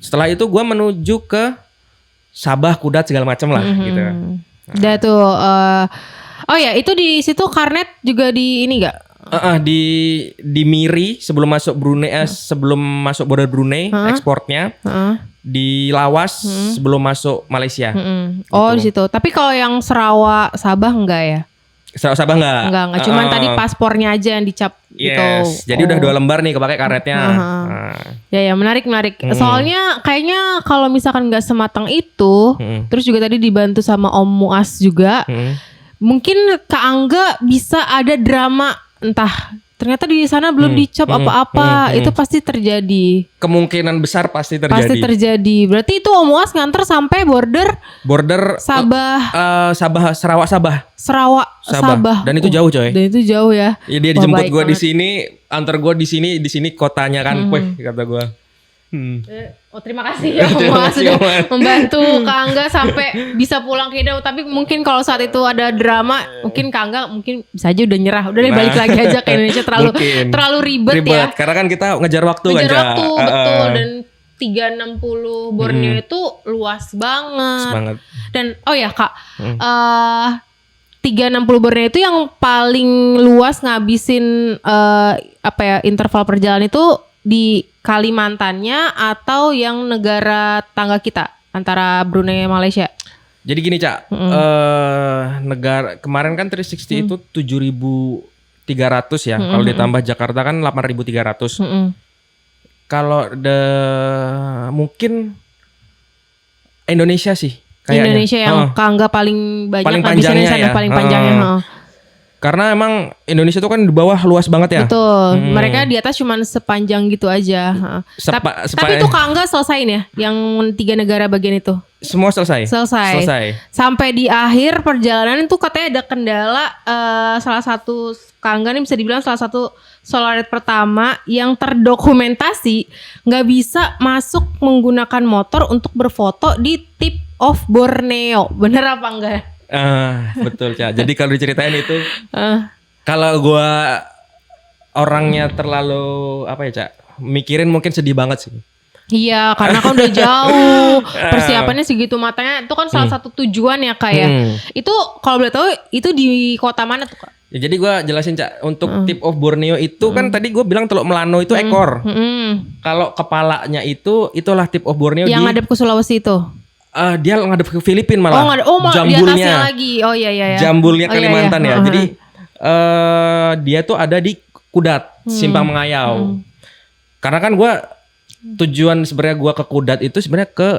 setelah itu gua menuju ke Sabah, Kudat segala macam lah gitu. Udah tuh oh ya, itu di situ Karnet juga di ini enggak? Di Miri sebelum masuk Brunei, sebelum masuk border Brunei ekspornya. Di Lawas sebelum masuk Malaysia. Oh, di situ. Tapi kalau yang Sarawak Sabah enggak ya? Sabah enggak? Enggak. Cuman tadi paspornya aja yang dicap gitu. Yes. Jadi udah 2 lembar nih kepake karetnya. Ya, menarik. Soalnya kayaknya kalau misalkan enggak sematang itu, terus juga tadi dibantu sama Om Muas juga, mungkin Kak Angga bisa ada drama, entah ternyata di sana belum dicap apa-apa, itu pasti terjadi. Kemungkinan besar pasti terjadi. Pasti terjadi. Berarti itu Om Muas nganter sampai border Sabah. Sarawak Sabah. Dan itu jauh coy. Dan itu jauh ya. Ya dia dijemput gue di sini, antar gue di sini kotanya kan, kata gue. Oh, terima kasih ya Om Muas sudah membantu Kak Angga sampai bisa pulang ke Indo. Tapi mungkin kalau saat itu ada drama, mungkin Kak Angga mungkin bisa aja udah nyerah. Udah deh balik lagi aja ke Indonesia, terlalu ribet ya. Karena kan kita ngejar waktu kan. Betul. Dan 360 Borneo itu luas banget. Dan oh ya Kak, 360 Borneo itu yang paling luas ngabisin interval perjalanan itu di Kalimantannya atau yang negara tangga kita antara Brunei dan Malaysia? Jadi gini Cak, negara kemarin kan 360 itu 7.300 ya. Kalau ditambah Jakarta kan 8.300. Kalau mungkin Indonesia sih kayaknya. Indonesia yang Kak Angga paling banyak paling panjangnya ya. Paling panjangnya. Karena emang Indonesia tuh kan di bawah luas banget ya. Betul. Mereka di atas cuman sepanjang gitu aja. Tapi itu Kak Angga selesaiin ya, yang 3 negara bagian itu. Semua selesai. Sampai di akhir perjalanan itu katanya ada kendala, salah satu Kak Angga nih bisa dibilang salah satu solo ride pertama yang terdokumentasi nggak bisa masuk menggunakan motor untuk berfoto di Tip of Borneo. Bener apa enggak? Betul Cak. Jadi kalau diceritain itu kalau gue orangnya terlalu Cak, mikirin mungkin sedih banget sih. Iya, karena kan udah jauh persiapannya segitu matanya. Itu kan salah satu tujuan ya Kak ya. Itu kalau boleh tahu itu di kota mana tuh Kak? Ya, jadi gue jelasin Cak, untuk Tip of Borneo itu kan tadi gue bilang Teluk Melano itu ekor. Kalau kepalanya itulah Tip of Borneo yang ngadep ke Sulawesi itu. Dia ngadep ke Filipina malah. Jambulnya di atasnya lagi. Oh iya. Jambulnya Kalimantan ya. Jadi dia tuh ada di Kudat, Simpang Mengayau. Karena kan tujuan sebenarnya gue ke Kudat itu sebenarnya ke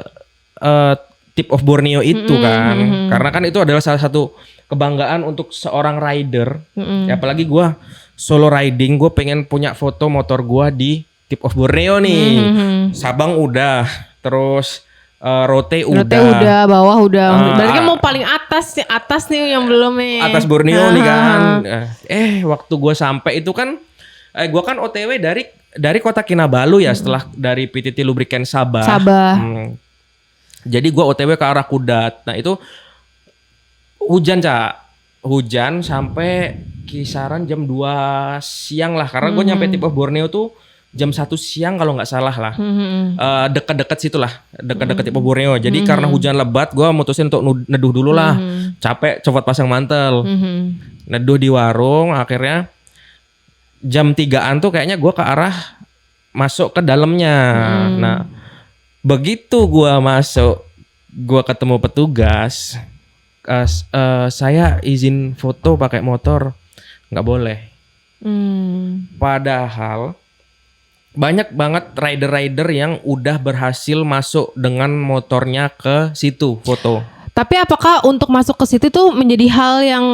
Tip of Borneo itu kan. Karena kan itu adalah salah satu kebanggaan untuk seorang rider. Ya, apalagi gue solo riding, gue pengen punya foto motor gue di Tip of Borneo nih. Sabang udah, terus Rote udah, bawah udah. Berarti kan mau paling atas nih yang belum nih. Atas Borneo nih kan. Waktu gue sampai itu kan, gue kan OTW dari kota Kinabalu ya, setelah dari PTT Lubricant Sabah. Jadi gue OTW ke arah Kudat. Nah itu hujan Cak, hujan sampai kisaran jam 2 siang lah. Karena gue nyampe Tip of Borneo tuh jam 1 siang kalau nggak salah lah. Dekat-dekat situ lah, dekat-dekat Tip of Borneo. Jadi karena hujan lebat, gue mutusin untuk neduh dulu lah. Capek, cepat pasang mantel. Neduh di warung, akhirnya jam 3-an tuh kayaknya gue ke arah masuk ke dalamnya. Nah, begitu gue masuk, gue ketemu petugas. Saya izin foto pakai motor, nggak boleh. Padahal banyak banget rider-rider yang udah berhasil masuk dengan motornya ke situ foto. Tapi apakah untuk masuk ke situ tuh menjadi hal yang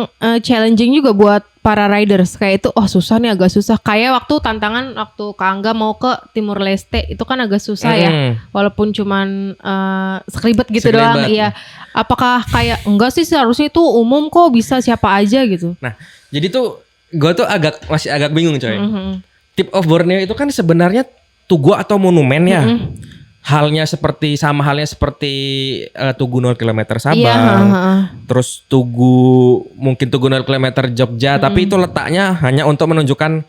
challenging juga buat para riders? Kayak itu, susah nih, agak susah. Kayak waktu tantangan waktu Kak Angga mau ke Timur Leste, itu kan agak susah ya. Walaupun cuman sekelibet gitu doang. Iya. Apakah kayak enggak sih, seharusnya itu umum kok, bisa siapa aja gitu? Nah, jadi tuh gue tuh masih agak bingung coy. Tip of Borneo itu kan sebenarnya tugu atau monumen ya. sama halnya seperti Tugu 0 km Sabang. Iya, Terus mungkin Tugu 0 km Jogja, tapi itu letaknya hanya untuk menunjukkan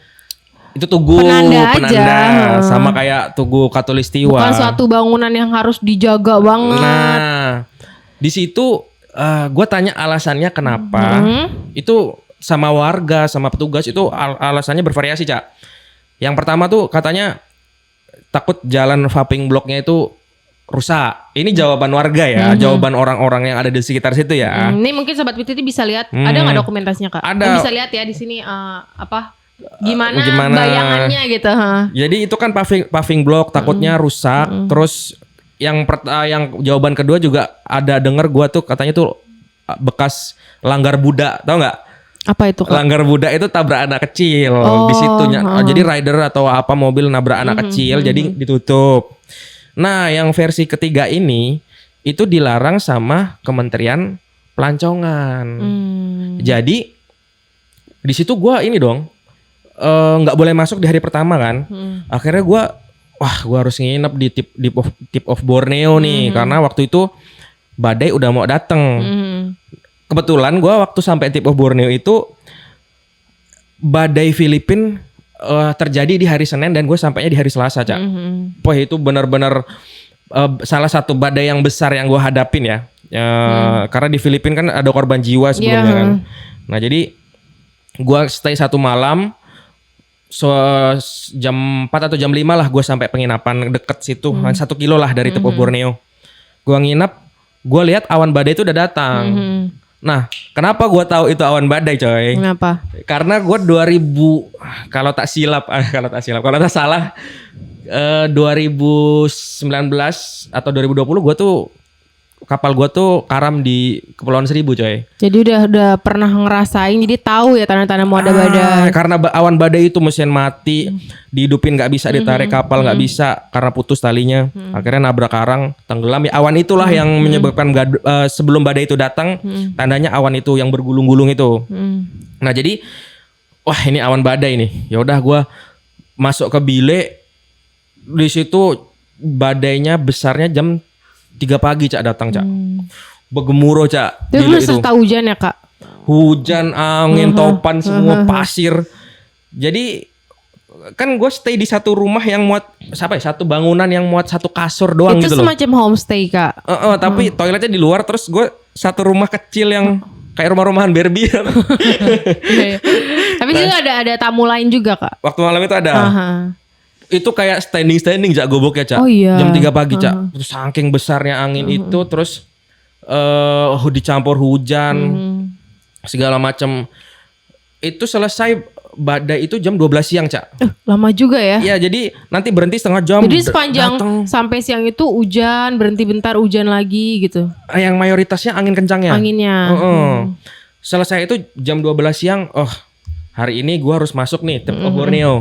itu Tugu Penanda aja. sama kayak Tugu Katulistiwa. Bukan suatu bangunan yang harus dijaga banget. Nah, di situ gue tanya alasannya kenapa. Itu sama warga, sama petugas itu alasannya bervariasi, Cak. Yang pertama tuh katanya takut jalan vaping bloknya itu rusak. Ini jawaban warga ya, jawaban orang-orang yang ada di sekitar situ ya. Ini mungkin Sobat Pititi bisa lihat, ada nggak dokumentasinya Kak? Ada. Bisa lihat ya di sini gimana bayangannya gitu. Jadi itu kan paving block takutnya rusak. Terus yang jawaban kedua juga ada denger gua tuh katanya tuh bekas langgar Buddha, tau nggak? Apa itu Kak? Langgar Buddha itu tabrak anak kecil di situnya. Jadi rider atau apa mobil nabrak anak kecil, jadi ditutup. Nah, yang versi ketiga ini itu dilarang sama Kementerian Pelancongan. Jadi di situ gua ini dong nggak boleh masuk di hari pertama kan. Akhirnya gua harus nginep di tip of Borneo nih karena waktu itu badai udah mau dateng. Kebetulan gue waktu sampai tip of Borneo itu badai Filipin terjadi di hari Senin dan gue sampainya di hari Selasa, Cak. Wah itu benar-benar salah satu badai yang besar yang gue hadapin ya. Karena di Filipin kan ada korban jiwa sebelumnya kan. Nah jadi gue stay 1 malam. Jam 4 atau jam 5 lah gue sampai penginapan deket situ. 1 kilo lah dari tip of Borneo. Gue nginep, gue lihat awan badai itu udah datang. Nah, kenapa gue tahu itu awan badai, coy? Kenapa? Karena gue 2000 kalau tak salah 2019 atau 2020 gue tuh kapal gue tuh karam di Kepulauan Seribu, coy. Jadi udah pernah ngerasain, jadi tahu ya tanda-tanda mau ada badai. Karena awan badai itu mesin mati, dihidupin nggak bisa, ditarik kapal nggak bisa karena putus talinya. Akhirnya nabrak karang, tenggelam. Ya, awan itulah yang menyebabkan sebelum badai itu datang, tandanya awan itu yang bergulung-gulung itu. Nah jadi, wah ini awan badai nih. Ya udah gue masuk ke bilik, di situ badainya besarnya jam 3 pagi, Cak, datang, Cak. Bergemuruh, Cak. Itu serta hujan ya, Kak? Hujan, angin, topan, semua pasir. Jadi kan gue stay di satu rumah yang muat satu bangunan yang muat satu kasur doang itu gitu loh. Itu semacam homestay, Kak. Tapi toiletnya di luar, terus gue satu rumah kecil yang kayak rumah-rumahan Barbie. Tapi itu ada tamu lain juga, Kak. Waktu malam itu ada. Itu kayak standing Cak, goboknya, Cak. Oh iya. Jam 3 pagi, Cak. Terus saking besarnya angin itu, terus dicampur hujan, segala macam. Itu selesai badai itu jam 12 siang, Cak. Lama juga ya. Iya, jadi nanti berhenti setengah jam. Jadi sepanjang sampai siang itu hujan, berhenti bentar hujan lagi gitu. Yang mayoritasnya angin kencangnya. Anginnya. Selesai itu jam 12 siang. Oh, hari ini gua harus masuk nih tip of Borneo.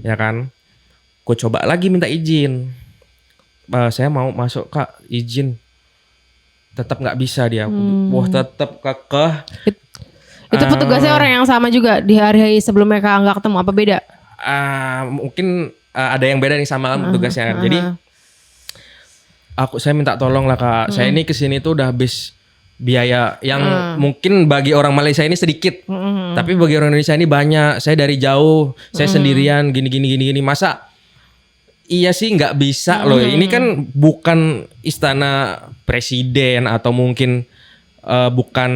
Ya kan? Gue coba lagi minta izin. Saya mau masuk, Kak, izin. Tetap nggak bisa dia. Wah, tetap kekeh. Itu petugasnya orang yang sama juga di hari-hari sebelumnya Kak nggak ketemu, apa beda? Mungkin ada yang beda nih sama petugasnya. Jadi saya minta tolong lah, Kak. Saya ini kesini tuh udah habis biaya yang mungkin bagi orang Malaysia ini sedikit, tapi bagi orang Indonesia ini banyak. Saya dari jauh, saya sendirian, gini. Masa iya sih nggak bisa loh. Ini kan bukan istana presiden atau mungkin bukan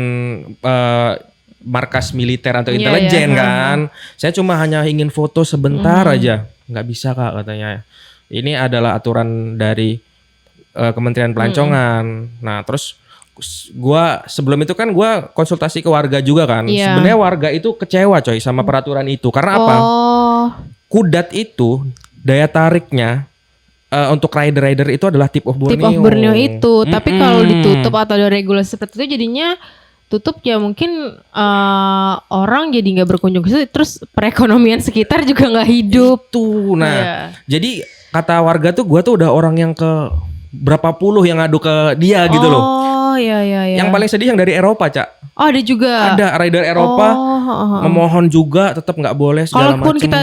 markas militer atau intelijen kan. Saya cuma hanya ingin foto sebentar aja. Nggak bisa, Kak, katanya. Ini adalah aturan dari Kementerian Pelancongan. Nah terus sebelum itu kan gue konsultasi ke warga juga kan. Sebenarnya warga itu kecewa, coy, sama peraturan itu. Karena apa? Kudat itu daya tariknya untuk rider itu adalah tip of Borneo. Tip of Borneo itu. Tapi kalau ditutup atau ada regulasi seperti itu jadinya tutup ya, mungkin orang jadi nggak berkunjung ke situ, terus perekonomian sekitar juga nggak hidup. Tuh, nah, jadi kata warga tuh gue tuh udah orang yang ke berapa puluh yang ngadu ke dia gitu loh. Oh iya. Yang paling sedih yang dari Eropa, Cak. Oh ada juga. Ada rider Eropa memohon juga tetap nggak boleh segala macam. Kalaupun kita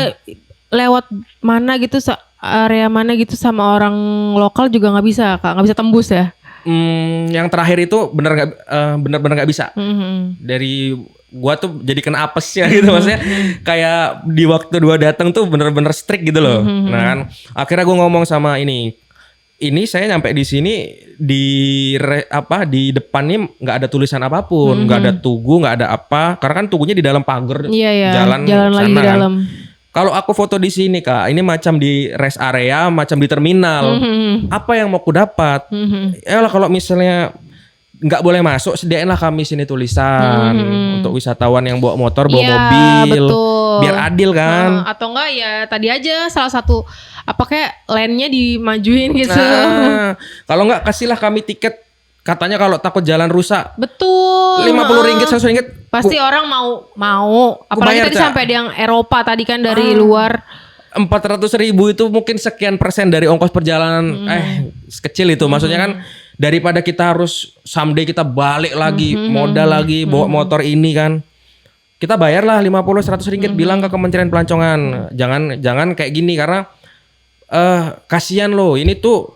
lewat mana gitu area mana gitu sama orang lokal juga nggak bisa Kak, nggak bisa tembus ya? Yang terakhir itu bener-bener nggak bisa. Dari gua tuh jadi kena apesnya gitu, maksudnya kayak di waktu gua datang tuh bener-bener strict gitu loh. Nah kan akhirnya gua ngomong sama ini saya nyampe di sini di depan nih nggak ada tulisan apapun, nggak ada tugu, nggak ada apa, karena kan tugunya di dalam pagar, jalan lagi di dalam. Kalau aku foto di sini Kak, ini macam di rest area, macam di terminal. Apa yang mau aku dapat? Ya lah kalau misalnya nggak boleh masuk, sediainlah kami sini tulisan untuk wisatawan yang bawa motor, bawa mobil, betul. Biar adil kan. Atau enggak ya tadi aja salah satu kayak lane-nya dimajuin gitu. Nah, kalau nggak kasihlah kami tiket. Katanya kalau takut jalan rusak. Betul. Rp50, Rp100. Pasti orang mau. Apalagi bayar, tadi sampai ada yang Eropa tadi kan dari luar. 400.000 itu mungkin sekian persen dari ongkos perjalanan. Kecil itu. Maksudnya kan daripada kita harus someday kita balik lagi, modal lagi, bawa motor ini kan. Kita bayarlah Rp50-100 bilang ke Kementerian Pelancongan. Jangan kayak gini karena kasihan loh. Ini tuh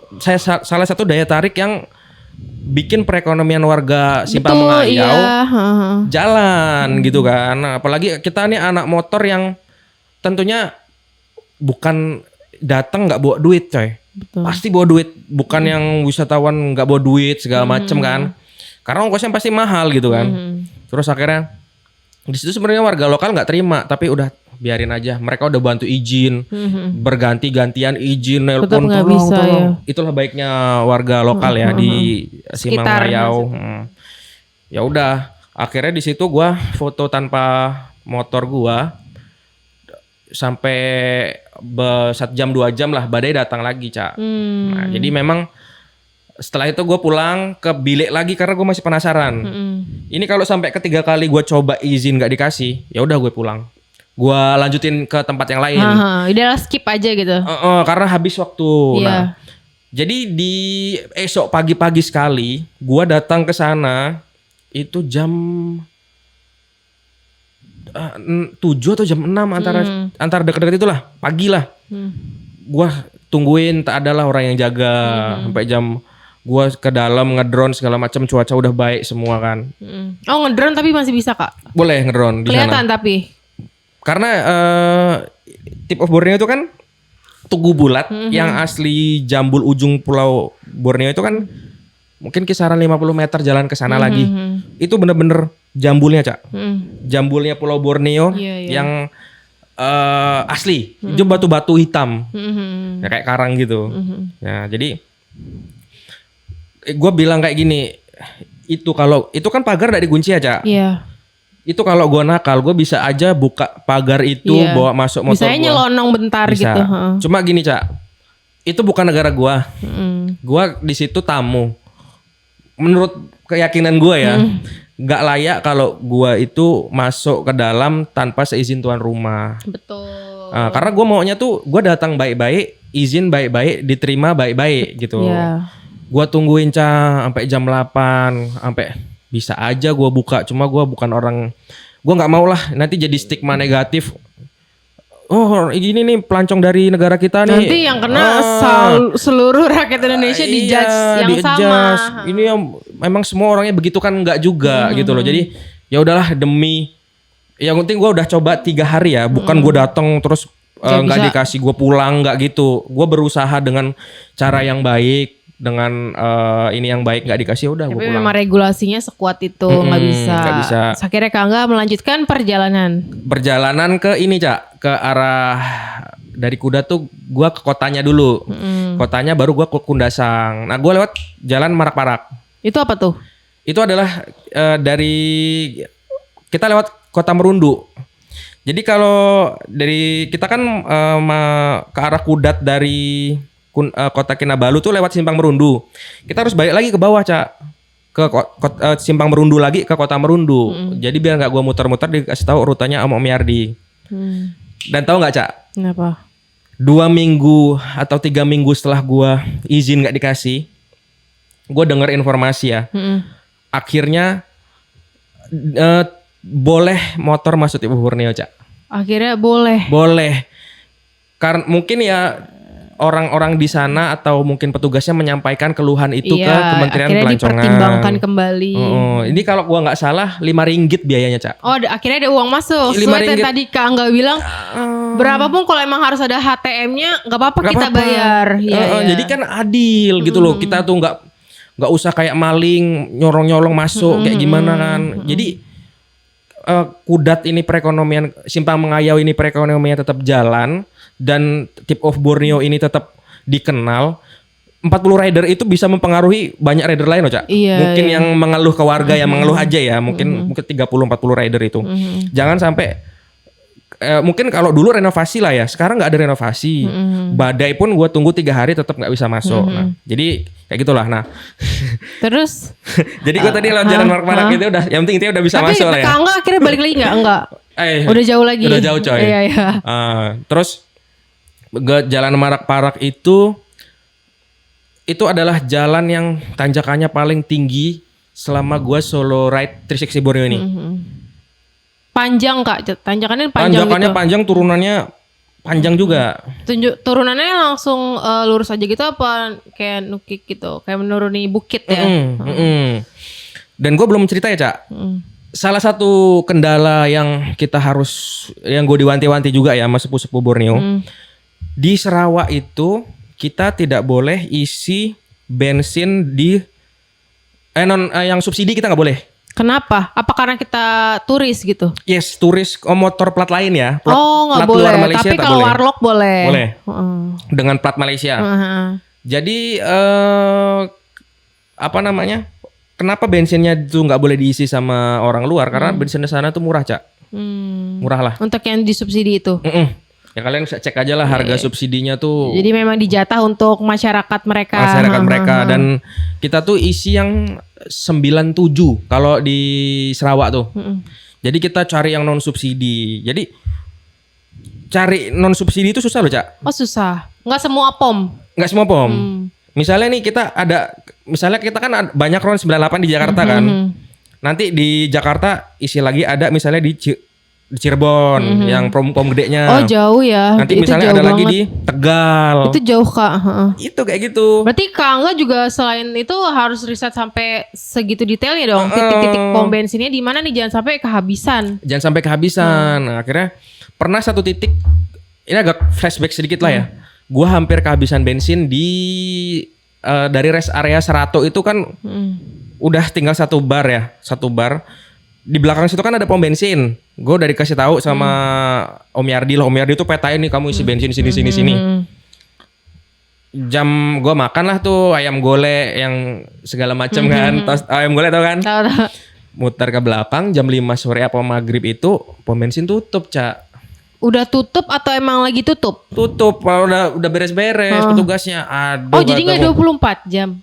salah satu daya tarik yang bikin perekonomian warga Simpang Mengayau jalan gitu kan. Nah, apalagi kita nih anak motor yang tentunya bukan datang nggak bawa duit coy. Betul. Pasti bawa duit, bukan yang wisatawan nggak bawa duit segala macem kan. Karena ongkosnya pasti mahal gitu kan. Terus akhirnya di situ sebenarnya warga lokal nggak terima, tapi udah biarin aja. Mereka udah bantu izin, berganti-gantian izin, nelpon tolong. Ya. Itulah baiknya warga lokal ya di Simpang Mengayau. Ya udah, akhirnya di situ gua foto tanpa motor gua sampai 1 jam 2 jam lah, badai datang lagi Cak. Nah, jadi memang setelah itu gue pulang ke bilik lagi karena gue masih penasaran. Ini kalau sampai ketiga kali gue coba izin nggak dikasih, ya udah gue pulang. Gue lanjutin ke tempat yang lain. Udah skip aja gitu. Karena habis waktu. Nah, jadi di esok pagi-pagi sekali, gue datang ke sana itu jam 7 atau jam 6 antara dekat-dekat itulah, pagi lah. Gua tungguin, tak adalah orang yang jaga sampai jam. Gua ke dalam ngedrone segala macam, cuaca udah baik semua kan. Oh, ngedrone tapi masih bisa Kak? Boleh ngedrone di sana. Kelihatan tapi. Karena tip of Borneo itu kan tugu bulat, yang asli jambul ujung pulau Borneo itu kan mungkin kisaran 50 meter jalan ke sana lagi. Itu bener-bener jambulnya Cak. Jambulnya Pulau Borneo yang asli. Itu batu-batu hitam. Ya, kayak karang gitu. Nah, jadi gue bilang kayak gini, itu kan pagar gak dikunci ya Cak. Iya. Itu kalau gue nakal, gue bisa aja buka pagar itu, bawa masuk motor gue. Bisanya nyelonong bentar bisa. gitu. Cuma gini Cak, itu bukan negara gue. Gue di situ tamu. Menurut keyakinan gue ya, gak layak kalau gue itu masuk ke dalam tanpa seizin tuan rumah. Betul. Karena gue maunya tuh gue datang baik-baik, izin baik-baik, diterima baik-baik gitu. Gue tungguin sampai jam 8, sampai bisa aja gue buka. Cuma gue bukan orang, gue nggak mau lah nanti jadi stigma negatif. Oh ini nih pelancong dari negara kita nih. Nanti yang kena seluruh rakyat Indonesia dijudge yang sama. Ini yang memang semua orangnya begitu kan, nggak juga gitu loh. Jadi ya udahlah, demi yang penting gue udah coba 3 hari ya. Bukan gue datang terus nggak dikasih, gue pulang, nggak gitu. Gue berusaha dengan cara yang baik, dengan ini yang baik, nggak dikasih udah gue pulang. Tapi memang regulasinya sekuat itu, nggak bisa. Nggak bisa. Akhirnya Kak Angga melanjutkan perjalanan ke ini Cak, ke arah dari Kuda tuh gue ke kotanya dulu. Kotanya baru gue ke Kundasang. Nah gue lewat jalan Marak-Parak. Itu apa tuh? Itu adalah dari kita lewat Kota Merundu. Jadi kalau dari kita kan ke arah Kudat dari Kota Kinabalu tuh lewat Simpang Merundu. Kita harus balik lagi ke bawah Cak, ke Simpang Merundu lagi ke Kota Merundu. Jadi biar nggak gua muter-muter, dikasih tahu rutenya Om Yardi. Dan tahu nggak Cak? Kenapa? 2 minggu atau 3 minggu setelah gua izin nggak dikasih, gua dengar informasi ya. Akhirnya boleh motor masuk Ibu Borneo Cak. Akhirnya boleh. Boleh. Karena mungkin ya orang-orang di sana atau mungkin petugasnya menyampaikan keluhan itu ke Iya, Kementerian akhirnya Pelancongan. dipertimbangkan kembali. Ini kalau gua nggak salah RM5 biayanya, Cak. Oh, akhirnya ada uang masuk. Lima Sesuai ringgit. tadi Kak Angga bilang, berapapun kalau emang harus ada HTM-nya, nggak apa-apa Nggak kita apa-apa. bayar. Iya, iya. Jadi kan adil gitu loh. Kita tuh nggak usah kayak maling nyolong-nyolong masuk kayak gimana kan. Jadi Kudat ini perekonomian, Simpang Mengayau ini perekonomian tetap jalan, dan Tip of Borneo ini tetap dikenal. 40 rider itu bisa mempengaruhi banyak rider lain loh, Cak. Iya, Mungkin iya. yang mengeluh ke warga, yang mengeluh aja ya, mungkin 30-40 rider itu. Jangan sampai mungkin kalau dulu renovasi lah ya, sekarang nggak ada renovasi. Badai pun gue tunggu 3 hari tetap nggak bisa masuk. Nah, jadi kayak gitulah. Nah, Terus, jadi gue tadi lewat jalan Marak-Marak itu udah, yang penting intinya udah bisa tapi masuk lah ya. Kak Angga akhirnya balik lagi nggak? Enggak. Udah jauh lagi. Udah jauh, coy. Iya, iya. Terus jalan Marak-Parak itu adalah jalan yang tanjakannya paling tinggi selama gue solo ride 360 Borneo ini. Panjang Kak, tanjakannya panjang Tanjakannya gitu. panjang, turunannya panjang juga. Turunannya langsung lurus aja gitu apa kayak nukik gitu, kayak menuruni bukit ya? Dan gue belum cerita ya, Cak. Salah satu kendala yang yang gue diwanti-wanti juga ya sama sepupu-sepupu Borneo. Di Sarawak itu kita tidak boleh isi bensin yang subsidi kita nggak boleh. Kenapa? Apa karena kita turis gitu? Yes, turis motor plat lain ya. Plat Nggak boleh. luar Malaysia Tapi tak kalau boleh. warlock boleh. Boleh. Dengan plat Malaysia. Jadi apa namanya? Kenapa bensinnya itu nggak boleh diisi sama orang luar? Karena bensin di sana tuh murah, Cak. Murah lah. Untuk yang disubsidi itu. Ya kalian bisa cek aja lah harga subsidinya tuh. Jadi memang dijatah untuk masyarakat mereka. Mereka. Dan kita tuh isi yang 97 kalau di Sarawak tuh. Jadi kita cari yang non subsidi. Jadi cari non subsidi itu susah loh, Cak. Oh susah. Nggak semua pom. Nggak semua pom. Misalnya nih kita kan banyak RON 98 di Jakarta kan. Nanti di Jakarta isi lagi ada misalnya di Cirebon yang pom gedenya. Oh jauh ya. Nanti Itu misalnya jauh ada lagi banget. di Tegal. Itu jauh Kak. Itu kayak gitu. Berarti Kak Angga juga selain itu harus riset sampai segitu detailnya dong. Titik-titik pom bensinnya di mana nih, jangan sampai kehabisan. Jangan sampai kehabisan. Nah, akhirnya pernah satu titik, ini agak flashback sedikit lah ya. Gua hampir kehabisan bensin dari rest area Serato itu kan udah tinggal satu bar. Di belakang situ kan ada pom bensin. Gue udah dikasih tahu sama Om Yardi lah. Om Yardi tuh petain nih, kamu isi bensin sini. Jam gue makan lah tuh ayam golek yang segala macam kan. Ayam golek tau kan? Tahu. Muter ke belakang jam 5 sore apa maghrib itu pom bensin tutup, Cak. Udah tutup atau emang lagi tutup? Tutup, udah beres-beres petugasnya. Aduh. Oh jadi nggak 24 jam?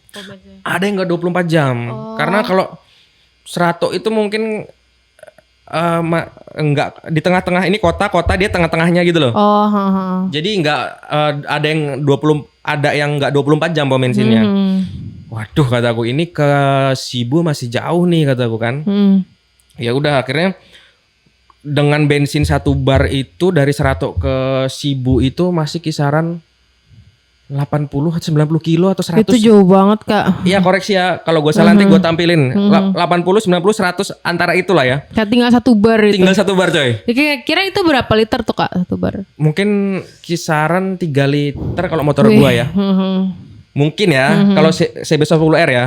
Ada yang nggak 24 jam. Karena kalau Serato itu mungkin enggak di tengah-tengah, ini kota dia tengah-tengahnya gitu loh. Jadi enggak ada yang enggak 24 jam pom bensinnya. Waduh, kataku ini ke Sibu masih jauh nih, kataku kan. Ya udah akhirnya dengan bensin 1 bar itu dari Serato ke Sibu itu masih kisaran 80 90 kilo atau 100. Itu jauh banget Kak. Iya, koreksi ya kalau gue salah nanti gue tampilin. 80 90 100 antara itulah ya. Tinggal 1 bar itu. Tinggal 1 bar, coy. Kira itu berapa liter tuh Kak 1 bar? Mungkin kisaran 3 liter kalau motor gua ya. Mungkin ya kalau CB10R ya.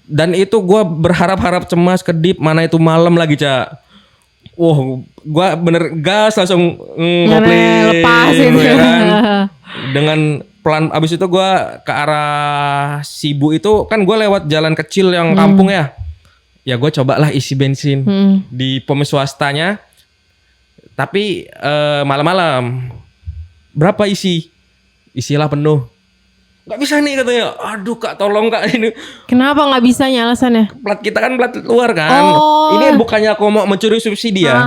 Dan itu gua berharap-harap cemas, kedip, mana itu malam lagi, Cak. Gua bener gas langsung ngopling lepasin ya kan. Dengan pelan, abis itu gue ke arah Sibu itu kan gue lewat jalan kecil yang kampung ya. Ya gue cobalah isi bensin di pom swastanya. Tapi malam-malam berapa isi? Isilah penuh. Gak bisa nih katanya. Aduh Kak, tolong Kak ini. Kenapa nggak bisanya alasannya? Plat kita kan plat luar kan. Ini bukannya aku mau mencuri subsidi ya.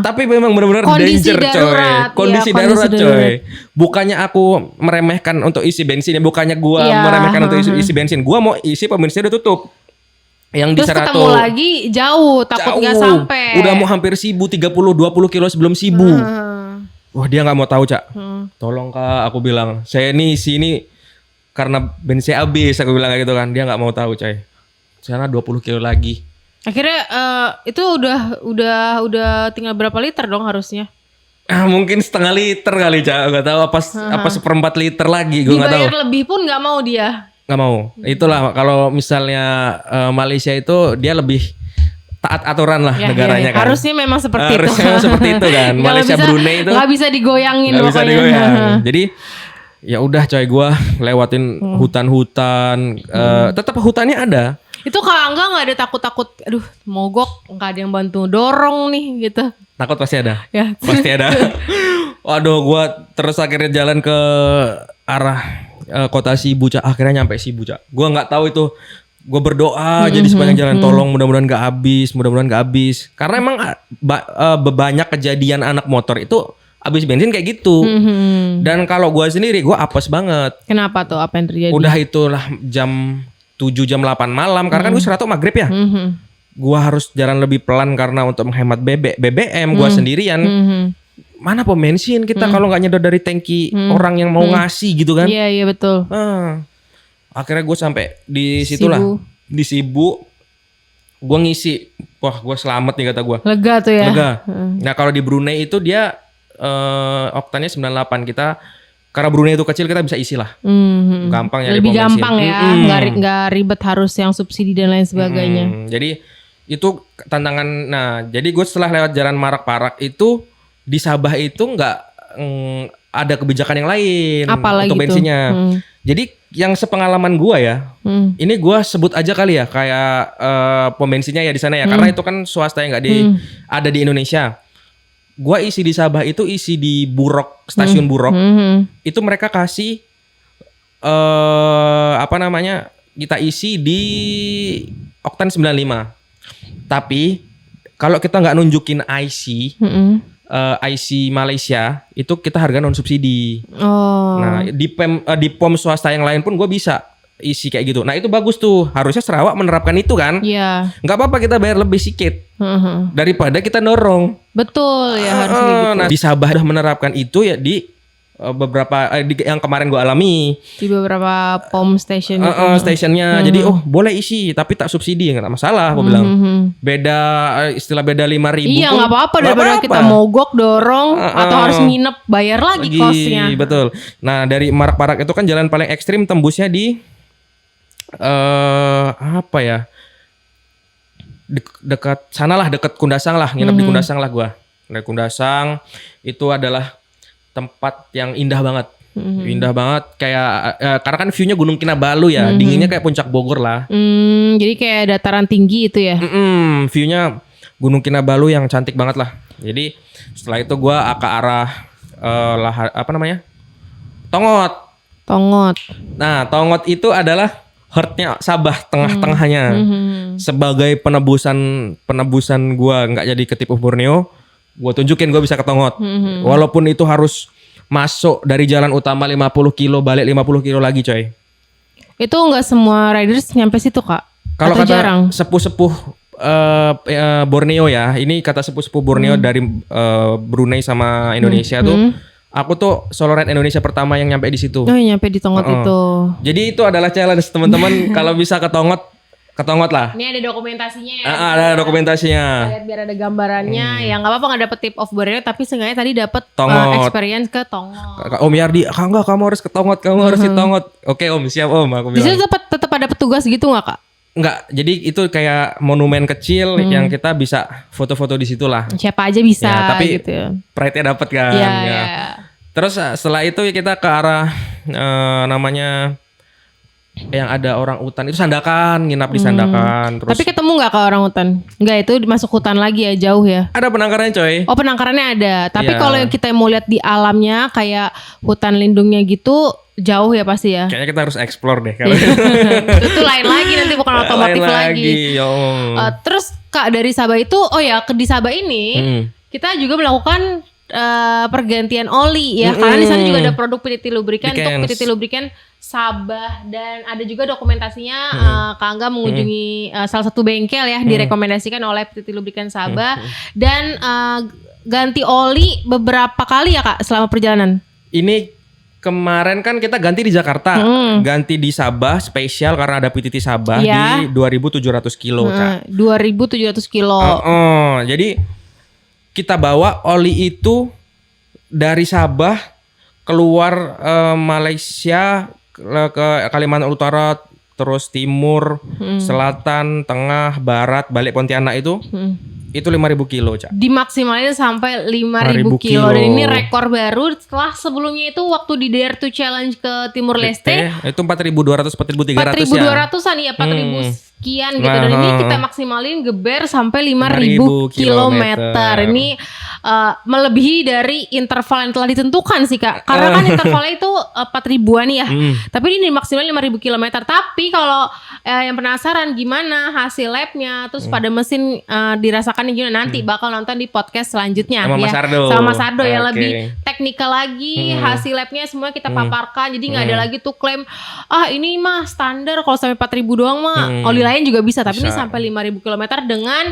Tapi memang benar-benar danger, darurat, coy. Kondisi darurat, coy. Bukannya aku meremehkan untuk isi bensinnya, bukannya gua meremehkan untuk isi bensin. Gua mau isi pom bensin udah tutup. Yang di Terus Serato. ketemu lagi jauh, takut nggak sampai. Udah mau hampir Sibu, 30 20 kilo sebelum Sibu. Wah dia nggak mau tahu Cak. Tolong Kak, aku bilang. Saya nih sini karena bensin habis, aku bilang kayak gitu kan. Dia nggak mau tahu Coy. Sana 20 kilo lagi. Akhirnya itu udah tinggal berapa liter dong harusnya? Mungkin setengah liter kali Cak. Gak tahu apa 1/4 liter lagi. Gue nggak tahu. Dibayar lebih pun nggak mau dia. Nggak mau. Itulah kalau misalnya Malaysia itu dia lebih taat aturan lah negaranya kan. Harusnya memang seperti itu. Harusnya memang seperti itu kan. Malaysia Brunei itu nggak bisa digoyangin nggak bisa pokoknya. digoyang. Jadi ya udah coy gue lewatin hutan-hutan. Tetap hutannya ada. Itu kalau nggak ada takut-takut, aduh mogok, nggak ada yang bantu dorong nih gitu. Takut pasti ada. Ya. Pasti ada. Waduh gue terus akhirnya jalan ke arah kota Sibuca. Akhirnya nyampe Sibuca. Gue nggak tahu itu. Gue berdoa jadi sepanjang jalan tolong mudah-mudahan gak habis, karena emang banyak kejadian anak motor itu habis bensin kayak gitu. Dan kalau gue sendiri gue apes banget. Kenapa tuh, apa yang terjadi? Udah itulah jam 7 jam 8 malam karena kan gue istirahat maghrib ya. Gue harus jalan lebih pelan karena untuk menghemat BBM gue sendirian. Mana pom bensin kita kalau nggak nyedot dari tangki orang yang mau ngasih gitu kan. Iya betul. Akhirnya gue sampai di situlah di Sibu, gue ngisi, wah gue selamat nih kata gue. Lega tuh ya. Lega. Nah kalau di Brunei itu dia oktannya 98 kita, karena Brunei itu kecil kita bisa isi lah. Gampang nyari lebih pom bensin. gampang ya, nggak ribet harus yang subsidi dan lain sebagainya. Jadi itu tantangan. Nah jadi gue setelah lewat jalan Marak-Parak itu di Sabah itu nggak ada kebijakan yang lain apalagi untuk bensinnya. Jadi yang sepengalaman gua ya, ini gua sebut aja kali ya kayak pom bensinnya ya di sana ya, karena itu kan swasta yang nggak ada di Indonesia. Gua isi di Sabah itu isi di Burok, stasiun Burok. Itu mereka kasih apa namanya, kita isi di oktan 95. Tapi kalau kita nggak nunjukin IC Malaysia itu kita harga non subsidi. Nah di pom swasta yang lain pun gue bisa isi kayak gitu. Nah itu bagus tuh. Harusnya Sarawak menerapkan itu kan. Iya. Nggak apa-apa kita bayar lebih sedikit daripada kita dorong. Betul ya, harus kayak gitu. Nah di Sabah udah menerapkan itu ya di beberapa yang kemarin gue alami di beberapa pom station stationnya. Jadi boleh isi tapi tak subsidi, nggak masalah aku bilang. Beda istilah beda 5.000 iya nggak apa-apa daripada kita mogok dorong atau harus nginep bayar lagi kosnya. Betul. Nah dari Marak-Parak itu kan jalan paling ekstrim, tembusnya di apa ya, dekat sana lah, dekat Kundasang lah, nginep di Kundasang lah gua. Dari Kundasang itu adalah tempat yang indah banget. Indah banget kayak karena kan view-nya Gunung Kinabalu ya, dinginnya kayak puncak Bogor lah. Jadi kayak dataran tinggi itu ya. View-nya Gunung Kinabalu yang cantik banget lah. Jadi setelah itu gua ke arah apa namanya? Tongot. Nah, Tongot itu adalah heart-nya Sabah, tengah-tengahnya. Sebagai penebusan gua nggak jadi ketipu Borneo, gua tunjukin gua bisa ke Tongot. Walaupun itu harus masuk dari jalan utama 50 kilo, balik 50 kilo lagi coy. Itu nggak semua riders nyampe situ kak? Kalau kata jarang? sepuh-sepuh Borneo ya, ini kata sepuh-sepuh Borneo dari Brunei sama Indonesia tuh, aku tuh solo ride Indonesia pertama yang nyampe di situ. Oh, nyampe di Tongot itu. Jadi itu adalah challenge teman-teman. Kalau bisa ke Tongot lah. Ini ada dokumentasinya ya. Ada dokumentasinya. Lihat biar ada gambarannya. Ya nggak apa-apa nggak dapet tip of Borneo, tapi seenggaknya tadi dapet experience ke Tongot. Om Yardi, enggak, kamu harus ke Tongot, harus ke Tongot. Oke Om, siap Om, aku bilang. Di situ tetap ada petugas gitu nggak kak? Enggak, jadi itu kayak monumen kecil yang kita bisa foto-foto di situ lah. Siapa aja bisa ya, tapi gitu ya. Pride-nya dapet kan. Ya. Terus setelah itu kita ke arah namanya yang ada orang hutan itu Sandakan, nginap di Sandakan. Terus tapi ketemu nggak ke orang hutan? Nggak, itu masuk hutan lagi ya, jauh ya. ada penangkarannya coy. Oh penangkarannya ada. Tapi Iya. kalau yang kita mau lihat di alamnya kayak hutan lindungnya gitu jauh ya pasti ya. Kayaknya kita harus explore deh. Itu lain lagi, nanti bukan otomotif lagi. Terus kak dari Sabah itu, di Sabah ini kita juga melakukan pergantian oli ya, karena di sana juga ada produk PTT Lubricant untuk PTT Lubricant Sabah, dan ada juga dokumentasinya. Kak Angga mengunjungi salah satu bengkel ya, direkomendasikan oleh PTT Lubricant Sabah, dan ganti oli beberapa kali ya Kak selama perjalanan? Ini kemarin kan kita ganti di Jakarta, ganti di Sabah spesial karena ada PTT Sabah di 2.700 kilo, Cak. 2.700 kilo. Jadi kita bawa oli itu dari Sabah keluar Malaysia ke Kalimantan Utara, terus timur, selatan, tengah, barat, balik Pontianak itu 5.000 kilo, Cak. Dimaksimalin sampai 5.000 kilo. Dan ini rekor baru setelah sebelumnya itu waktu di Dare to Challenge ke Timur Leste. Itu 4.200, 4.300 ya. 4.200-an ya, 4.000 sekian gitu. Dan ini kita maksimalin geber sampai 5.000 kilometer. Ini melebihi dari interval yang telah ditentukan sih Kak. Karena kan intervalnya itu 4.000-an ya. Tapi ini maksimalnya 5.000 kilometer. Tapi kalau yang penasaran gimana hasil labnya, terus pada mesin dirasakan gimana, nanti bakal nonton di podcast selanjutnya sama Mas Ardo. Sama Mas Ardo yang lebih teknikal lagi. Hasil labnya semua kita paparkan. Jadi nggak ada lagi tuh klaim ini mah standar kalau sampai 4.000 doang mah oli lain juga bisa. Tapi ini sampai 5.000 kilometer dengan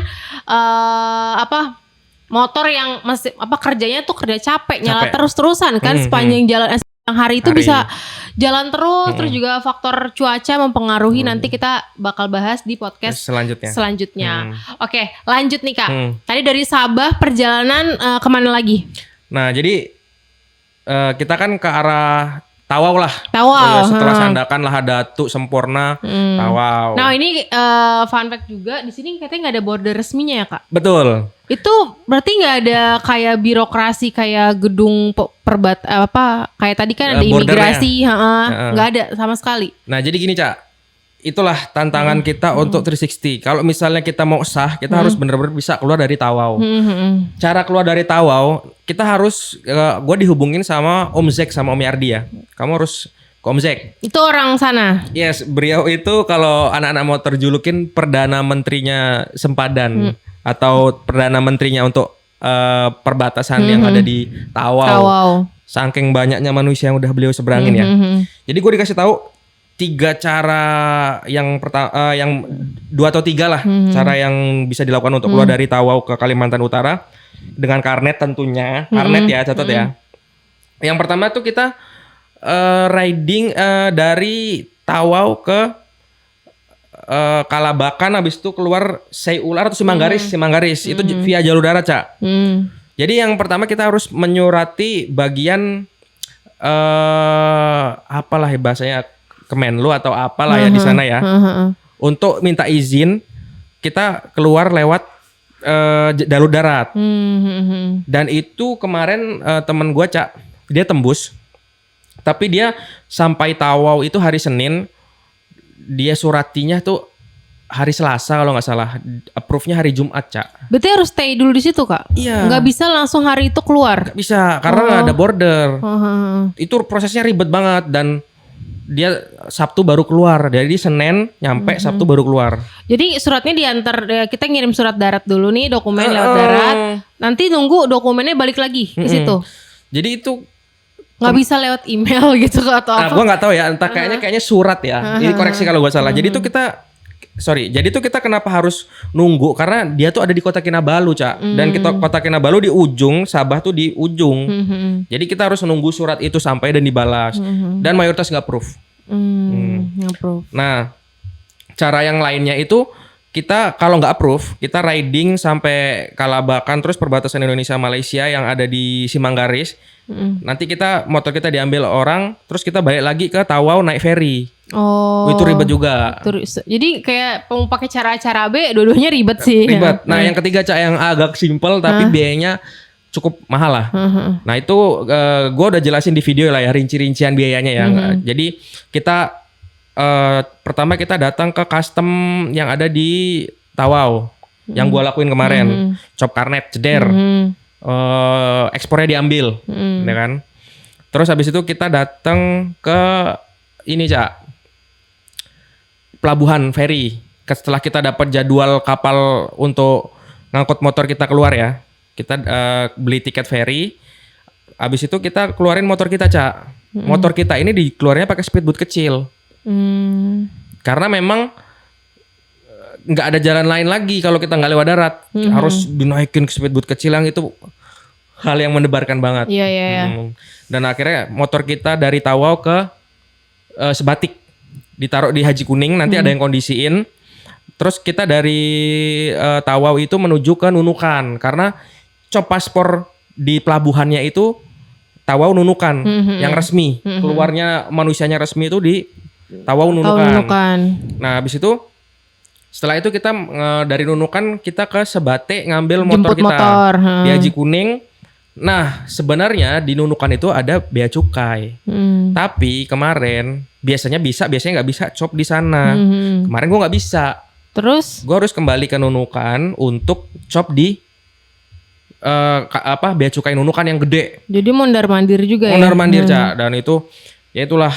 motor yang masih kerjanya tuh kerja capek. Nyala terus-terusan kan sepanjang jalan hari itu bisa jalan terus juga faktor cuaca mempengaruhi. Nanti kita bakal bahas di podcast selanjutnya. Oke, lanjut nih Kak. Tadi dari Sabah perjalanan kemana lagi? Nah, jadi kita kan ke arah Tawau lah. Setelah Sandakan, Lahadatu, Sempurna, Tawau. Nah, ini fun fact juga, di sini katanya nggak ada border resminya ya Kak? Betul. Itu berarti nggak ada kayak birokrasi kayak gedung kayak tadi kan ada imigrasi, nggak ada sama sekali. Nah, jadi gini Cak, itulah tantangan kita untuk 360. Kalau misalnya kita mau sah, kita harus benar-benar bisa keluar dari Tawau. Cara keluar dari Tawau, kita harus gue dihubungin sama Om Zek sama Om Yardi ya. Kamu harus ke Om Zek. Itu orang sana. Yes, beliau itu kalau anak-anak mau terjulukin perdana menterinya sempadan atau perdana menterinya untuk perbatasan yang ada di Tawau. Saking banyaknya manusia yang udah beliau seberangin ya. Jadi gue dikasih tahu 3 cara yang yang 2 atau 3 lah cara yang bisa dilakukan untuk keluar dari Tawau ke Kalimantan Utara dengan karnet tentunya. Karnet ya, catat ya. Yang pertama tuh kita riding dari Tawau ke Kalabakan, habis itu keluar Seiular atau Simanggaris. Itu via jalur darat, Cak. Jadi yang pertama kita harus menyurati bagian apalah ya bahasanya, Kemenlu atau apalah ya di sana ya. Untuk minta izin kita keluar lewat jalur darat. Dan itu kemarin temen gue Cak, dia tembus. Tapi dia sampai Tawau itu hari Senin. Dia suratinya tuh hari Selasa kalau nggak salah. Approve-nya hari Jumat, Cak. Berarti harus stay dulu di situ, Kak? Iya. Nggak bisa langsung hari itu keluar? Nggak bisa, karena nggak ada border. Itu prosesnya ribet banget. Dan dia Sabtu baru keluar. Jadi Senin nyampe, Sabtu baru keluar. Jadi suratnya diantar, kita ngirim surat darat dulu nih, dokumen lewat darat. Nanti nunggu dokumennya balik lagi ke situ. Jadi itu nggak bisa lewat email gitu atau apa? Gue nggak tahu ya, entah kayaknya surat ya. Ini koreksi kalau gue salah. Jadi itu kita kenapa harus nunggu? Karena dia tuh ada di Kota Kinabalu, Cak. Dan Kota Kinabalu di ujung, Sabah tuh di ujung. Jadi kita harus nunggu surat itu sampai dan dibalas. Dan mayoritas nggak approve. Nah, cara yang lainnya itu kita kalau nggak approve, kita riding sampai Kalabakan, terus perbatasan Indonesia Malaysia yang ada di Simanggaris. Nanti motor kita diambil orang, terus kita balik lagi ke Tawau naik ferry. Itu ribet juga. Jadi kayak mau pakai cara-cara B, dua-duanya ribet sih. Ribet. Nah, yang ketiga Cak, yang agak simpel tapi biayanya cukup mahal lah. Nah, itu gue udah jelasin di video lah ya, rinci-rincian biayanya ya. Jadi kita pertama kita datang ke custom yang ada di Tawau, yang gue lakuin kemarin. Cop karnet, jeder. Ekspornya diambil, ya kan. Terus habis itu kita datang ke ini Cak, pelabuhan feri. Setelah kita dapat jadwal kapal untuk ngangkut motor kita keluar ya, kita beli tiket feri. Habis itu kita keluarin motor kita, Cak. Motor kita ini dikeluarnya pakai speedboat kecil. Karena memang nggak ada jalan lain lagi kalau kita nggak lewat darat. Harus dinaikin ke speedboat kecil yang itu hal yang mendebarkan banget. Iya, iya, iya. Dan akhirnya motor kita dari Tawau ke Sebatik ditaruh di Haji Kuning, nanti ada yang kondisiin. Terus kita dari Tawau itu menuju ke Nunukan karena cop paspor di pelabuhannya itu Tawau Nunukan yang resmi. Keluarnya manusianya resmi itu di Tawau Nunukan. Nah, habis itu setelah itu kita dari Nunukan kita ke Sebate ngambil motor Jemput kita motor, di Haji Kuning. Nah, sebenarnya di Nunukan itu ada bea cukai. Tapi kemarin biasanya bisa, biasanya nggak bisa cop di sana. Kemarin gue nggak bisa. Terus? Gue harus kembali ke Nunukan untuk cop di bea cukai Nunukan yang gede. Jadi mondar-mandir juga ya? Mondar-mandir, Cak. Dan itu ya itulah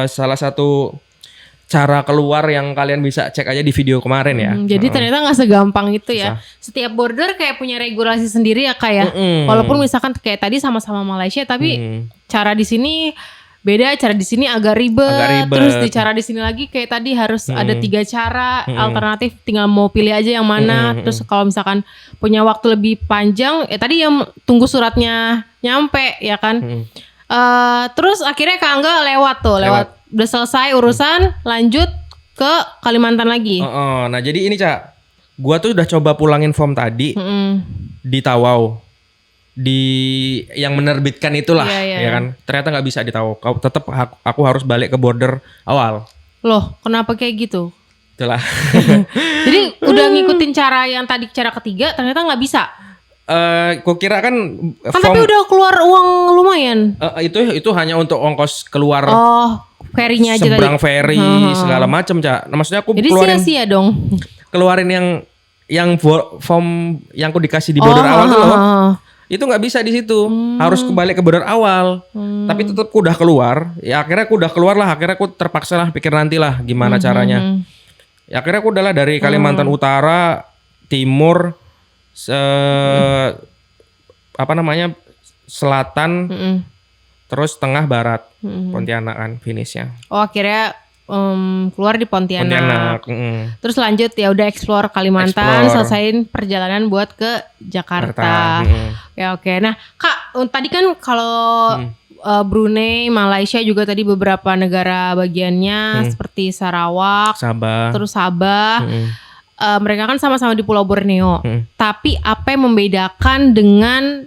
salah satu cara keluar yang kalian bisa cek aja di video kemarin ya. Jadi ternyata nggak segampang itu ya. Setiap border kayak punya regulasi sendiri ya Kak ya. Walaupun misalkan kayak tadi sama-sama Malaysia, tapi cara di sini beda, cara di sini agak ribet. Terus di cara di sini lagi kayak tadi harus ada 3 cara alternatif, tinggal mau pilih aja yang mana. Terus kalau misalkan punya waktu lebih panjang, tadi yang tunggu suratnya nyampe ya kan. Terus akhirnya Kak Angga lewat udah selesai urusan, lanjut ke Kalimantan lagi. Nah jadi ini Cak, gua tuh udah coba pulangin form tadi di Tawau, di yang menerbitkan itulah, ya kan. Ternyata nggak bisa di Tawau. Tetap aku harus balik ke border awal. Loh, kenapa kayak gitu? Itulah. Jadi udah ngikutin cara yang tadi, cara ketiga, ternyata nggak bisa. Kok kira kan tapi udah keluar uang lumayan. Itu hanya untuk ongkos keluar. Ferry-nya aja tadi. Seberang ferry segala macam, Cak. Nah, maksudnya aku jadi keluarin sia-sia dong. Keluarin yang form yang aku dikasih di border awal tuh loh. Itu nggak bisa di situ. Harus kembali ke border awal. Tapi tetap aku udah keluar. Ya akhirnya aku udah keluar lah. Akhirnya aku terpaksa lah pikir nanti lah gimana caranya. Ya akhirnya aku udahlah dari Kalimantan Utara, Timur, Selatan, terus Tengah, Barat, Pontianak kan finishnya. Akhirnya keluar di Pontianak. Terus lanjut ya udah explore Kalimantan, selesaiin perjalanan buat ke Jakarta. Ya oke. Nah Kak, tadi kan kalau Brunei, Malaysia juga tadi beberapa negara bagiannya seperti Sarawak, Sabah, terus Sabah. Mereka kan sama-sama di Pulau Borneo. Tapi apa yang membedakan dengan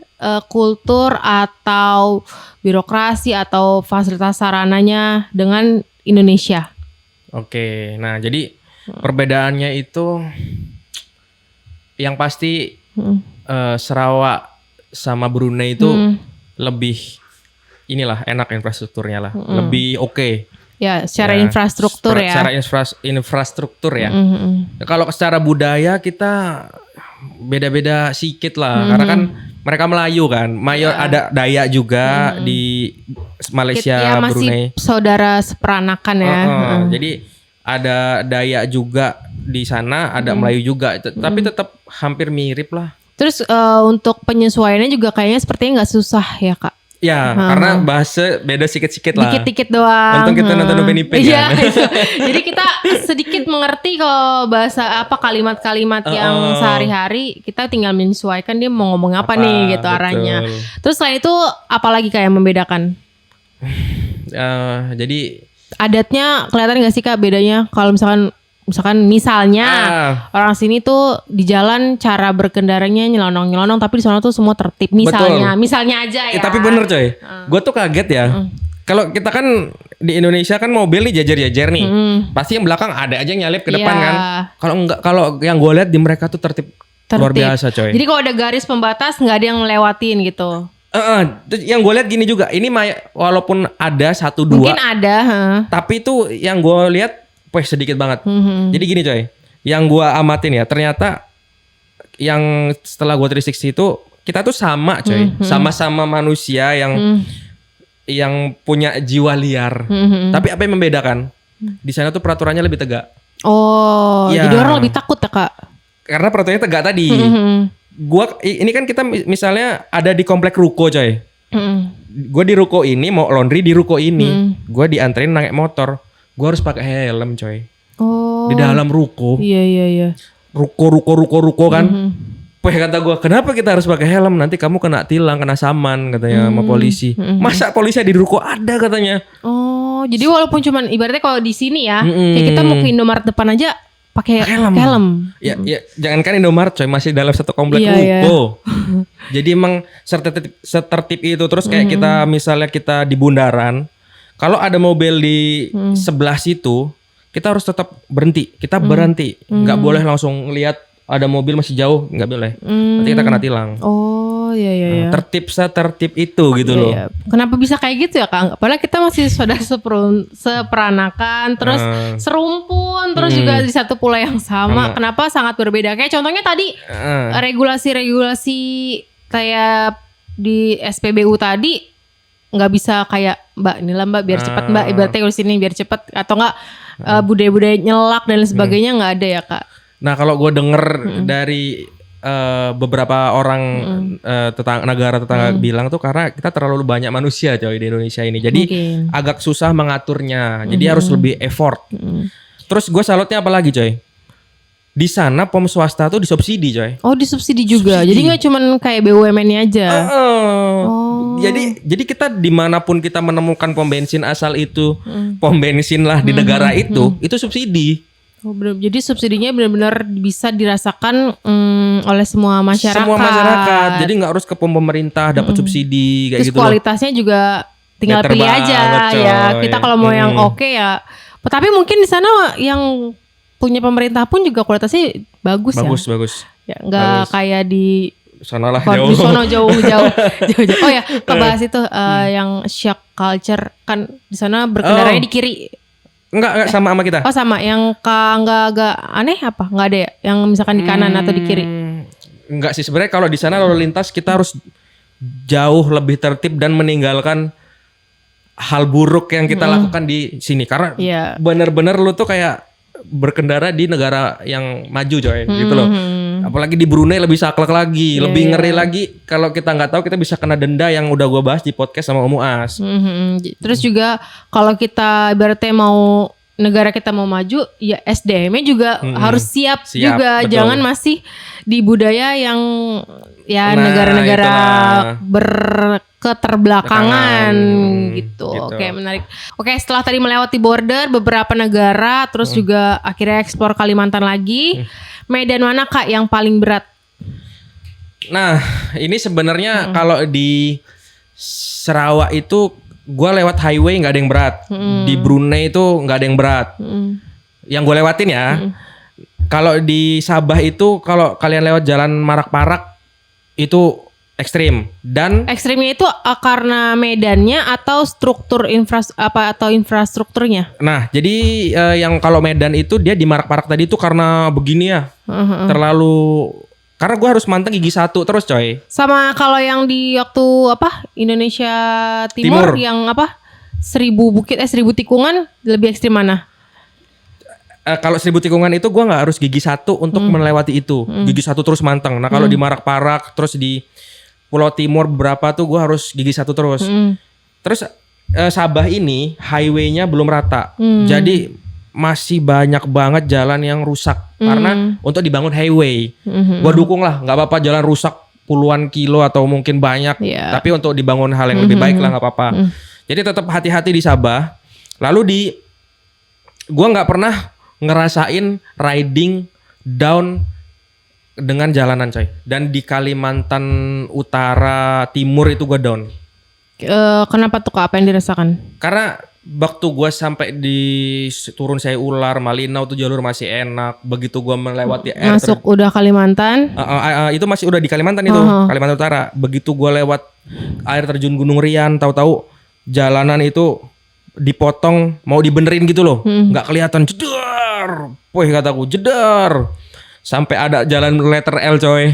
kultur atau birokrasi atau fasilitas sarananya dengan Indonesia? Oke, nah jadi perbedaannya itu yang pasti Sarawak sama Brunei itu lebih inilah enak infrastrukturnya lah, lebih oke. Ya, secara infrastruktur ya. Secara infrastruktur ya. Kalau secara budaya kita beda-beda sedikit lah, karena kan mereka Melayu kan, ada Dayak juga di Malaysia, ya, masih Brunei. Saudara seperanakan ya. Jadi ada Dayak juga di sana, ada Melayu juga, tapi tetap hampir mirip lah. Terus untuk penyesuaiannya juga kayaknya sepertinya nggak susah ya Kak. Ya, karena bahasa beda sedikit-sedikit lah. Dikit-dikit doang. Untung kita nonton Benipeng ya. Jadi kita sedikit mengerti kalau bahasa kalimat-kalimat yang sehari-hari kita tinggal menyesuaikan dia mau ngomong apa nih gitu, betul. Arahnya. Terus selain itu apalagi Kak yang membedakan? Jadi adatnya kelihatan gak sih Kak bedanya kalau misalnya orang sini tuh di jalan cara berkendaranya nyelonong-nyelonong, tapi di sana tuh semua tertib misalnya aja ya. Tapi bener coy, gue tuh kaget ya. Kalau kita kan di Indonesia kan mobil nih jajar-jajar nih, pasti yang belakang ada aja yang nyalip ke depan kan. Kalau yang gue lihat di mereka tuh tertib luar biasa coy. Jadi kalau ada garis pembatas nggak ada yang ngelewatin gitu. Yang gue lihat gini juga, ini walaupun ada 1-2, mungkin ada, tapi itu yang gue lihat sedikit banget. Jadi gini coy, yang gue amatin ya, ternyata yang setelah gue 360 itu kita tuh sama coy, sama-sama manusia yang punya jiwa liar. Tapi apa yang membedakan? Di sana tuh peraturannya lebih tegak. Jadi orang lebih takut ya Kak? Karena peraturannya tegak tadi. Ini kan kita misalnya ada di komplek ruko coy. Gue di ruko ini mau laundry di ruko ini, gue dianterin naik motor. Gue harus pakai helm coy. Di dalam ruko. Iya. Ruko kan. Wah kata gue, kenapa kita harus pakai helm? Nanti kamu kena tilang, kena saman katanya sama polisi. Masa polisi di ruko ada katanya? Oh, jadi walaupun cuman ibaratnya kalau di sini ya, kayak kita mau ke Indomaret depan aja pakai helm. Ya, jangankan Indomaret coy, masih dalam satu komplek Iya. ruko. Jadi emang setertib itu. Terus kayak kita misalnya kita di bundaran, kalau ada mobil di sebelah situ, kita harus tetap berhenti. Kita berhenti, nggak boleh langsung lihat ada mobil masih jauh, nggak boleh. Nanti kita kena tilang. Oh iya. Tertib setertib itu gitu loh. Iya. Kenapa bisa kayak gitu ya Kak? Padahal kita masih saudara seperanakan, terus serumpun, terus juga di satu pulau yang sama. Kenapa sangat berbeda? Kayak contohnya tadi regulasi-regulasi kayak di SPBU tadi nggak bisa kayak Mbak inilah Mbak biar cepat Mbak, ibaratnya kalau sini biar cepat, atau nggak budaya-budaya nyelak dan lain sebagainya nggak ada ya Kak? Nah kalau gue denger dari beberapa orang negara tetangga bilang tuh karena kita terlalu banyak manusia coy di Indonesia ini, jadi agak susah mengaturnya, jadi harus lebih effort. Terus gue salutnya apa lagi coy? Di sana pom swasta tuh disubsidi coy. Oh disubsidi juga, jadi nggak cuman kayak BUMN-nya aja. Jadi kita dimanapun kita menemukan pom bensin asal itu pom bensin lah di negara itu subsidi. Oh, jadi subsidinya benar-benar bisa dirasakan oleh semua masyarakat. Semua masyarakat. Jadi nggak harus ke pemerintah dapat subsidi kayak terus gitu. Kualitasnya juga tinggal pilih aja ya. Kita kalau mau yang oke ya. Tapi mungkin di sana yang punya pemerintah pun juga kualitasnya bagus ya. Bagus. Ya nggak kayak di sana lah jauh. Di sono jauh. Oh ya, kebahas itu yang shock culture kan di sana berkendaranya di kiri. Enggak sama kita. Oh sama, yang agak aneh apa? Enggak ada ya? Yang misalkan di kanan atau di kiri? Enggak sih, sebenarnya kalau di sana lalu lintas kita harus jauh lebih tertib dan meninggalkan hal buruk yang kita lakukan di sini. Karena benar-benar lu tuh kayak berkendara di negara yang maju coy, gitu loh. Apalagi di Brunei lebih saklek lagi, lebih ngeri lagi. Kalau kita nggak tahu kita bisa kena denda yang udah gue bahas di podcast sama Om Uas. Terus juga kalau kita ibaratnya mau negara kita mau maju, ya SDM-nya juga harus siap juga. Betul. Jangan masih di budaya yang ya negara-negara berketerbelakangan gitu. Oke, menarik. Oke, setelah tadi melewati border beberapa negara, terus juga akhirnya eksplor Kalimantan lagi. Medan mana Kak yang paling berat? Nah, ini sebenarnya kalau di Sarawak itu gue lewat highway nggak ada yang berat. Di Brunei itu nggak ada yang berat. Yang gue lewatin ya. Kalau di Sabah itu kalau kalian lewat jalan Marak-Parak itu ekstrim. Dan ekstrimnya itu karena medannya atau struktur infrastrukturnya? Nah, jadi yang kalau Medan itu dia di Marak-Parak tadi itu karena begini ya. Terlalu, karena gue harus manteng gigi satu terus coy. Sama kalau yang di waktu Indonesia Timur yang 1000 tikungan lebih ekstrim mana? Kalau 1000 tikungan itu gue nggak harus gigi satu untuk melewati itu. Gigi satu terus manteng. Nah kalau di Marak-Parak terus di Pulau Timur berapa tuh gue harus gigi satu terus. Terus Sabah ini highway-nya belum rata. Jadi masih banyak banget jalan yang rusak. Karena untuk dibangun highway. Gue dukung lah, gak apa-apa jalan rusak puluhan kilo atau mungkin banyak. Tapi untuk dibangun hal yang lebih baik lah gak apa-apa. Jadi tetap hati-hati di Sabah. Lalu gue gak pernah ngerasain riding down dengan jalanan coy. Dan di Kalimantan Utara Timur itu gue down. Kenapa tuh Kak? Apa yang dirasakan? Karena waktu gue sampai di Turun Saya Ular, Malinau tuh jalur masih enak. Begitu gue melewati air masuk udah Kalimantan. Itu masih udah di Kalimantan itu, Kalimantan Utara. Begitu gue lewat air terjun Gunung Rian, tahu-tahu jalanan itu dipotong mau dibenerin gitu loh. Nggak kelihatan, jedar. Wih kataku, jedar. Sampai ada jalan letter L coy.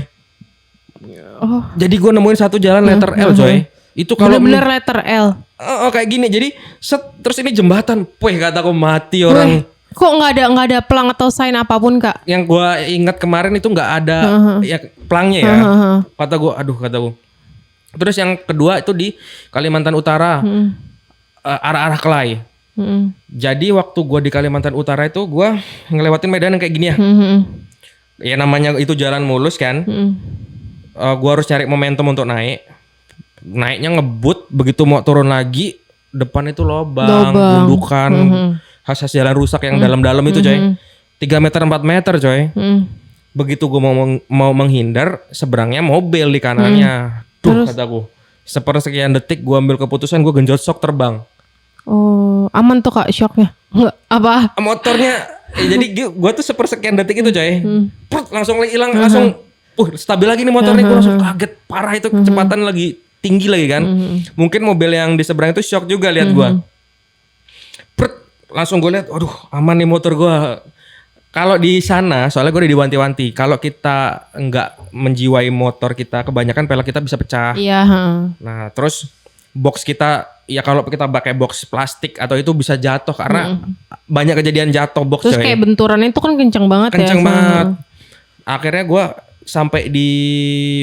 Jadi gue nemuin satu jalan letter L coy. Itu kalau bener-bener letter L. Kayak gini. Jadi terus ini jembatan. Wih kataku mati orang. Kok nggak ada pelang atau sign apapun Kak? Yang gue ingat kemarin itu nggak ada ya pelangnya ya. Kata gue, kataku. Terus yang kedua itu di Kalimantan Utara, arah-arah Kelai. Jadi waktu gue di Kalimantan Utara itu gue ngelewatin medan yang kayak gini ya. Ya namanya itu jalan mulus kan. gua harus cari momentum untuk naik. Naiknya ngebut, begitu mau turun lagi depan itu lobang. Gundukan, khas jalan rusak yang dalam-dalam itu coy. 3 meter 4 meter coy. Begitu gue mau menghindar, seberangnya mobil di kanannya. Duh, kataku. Sepersekian detik gue ambil keputusan, gue genjot shock terbang. Oh, aman tuh Kak shocknya? Enggak, apa? Motornya, jadi gue tuh sepersekian detik itu coy. Langsung hilang, langsung stabil lagi nih motornya. Gue langsung kaget, parah itu kecepatan lagi tinggi lagi kan. Mungkin mobil yang di seberang itu shock juga lihat gue. Langsung gue lihat, aduh aman nih motor gue. Kalau di sana, soalnya gue udah diwanti-wanti. Kalau kita nggak menjiwai motor kita, kebanyakan pelek kita bisa pecah. Iya. Nah, terus box kita, ya kalau kita pakai box plastik atau itu bisa jatuh karena banyak kejadian jatuh box. Terus kayak benturannya itu kan kenceng banget ya. Kenceng banget. Akhirnya gue sampai di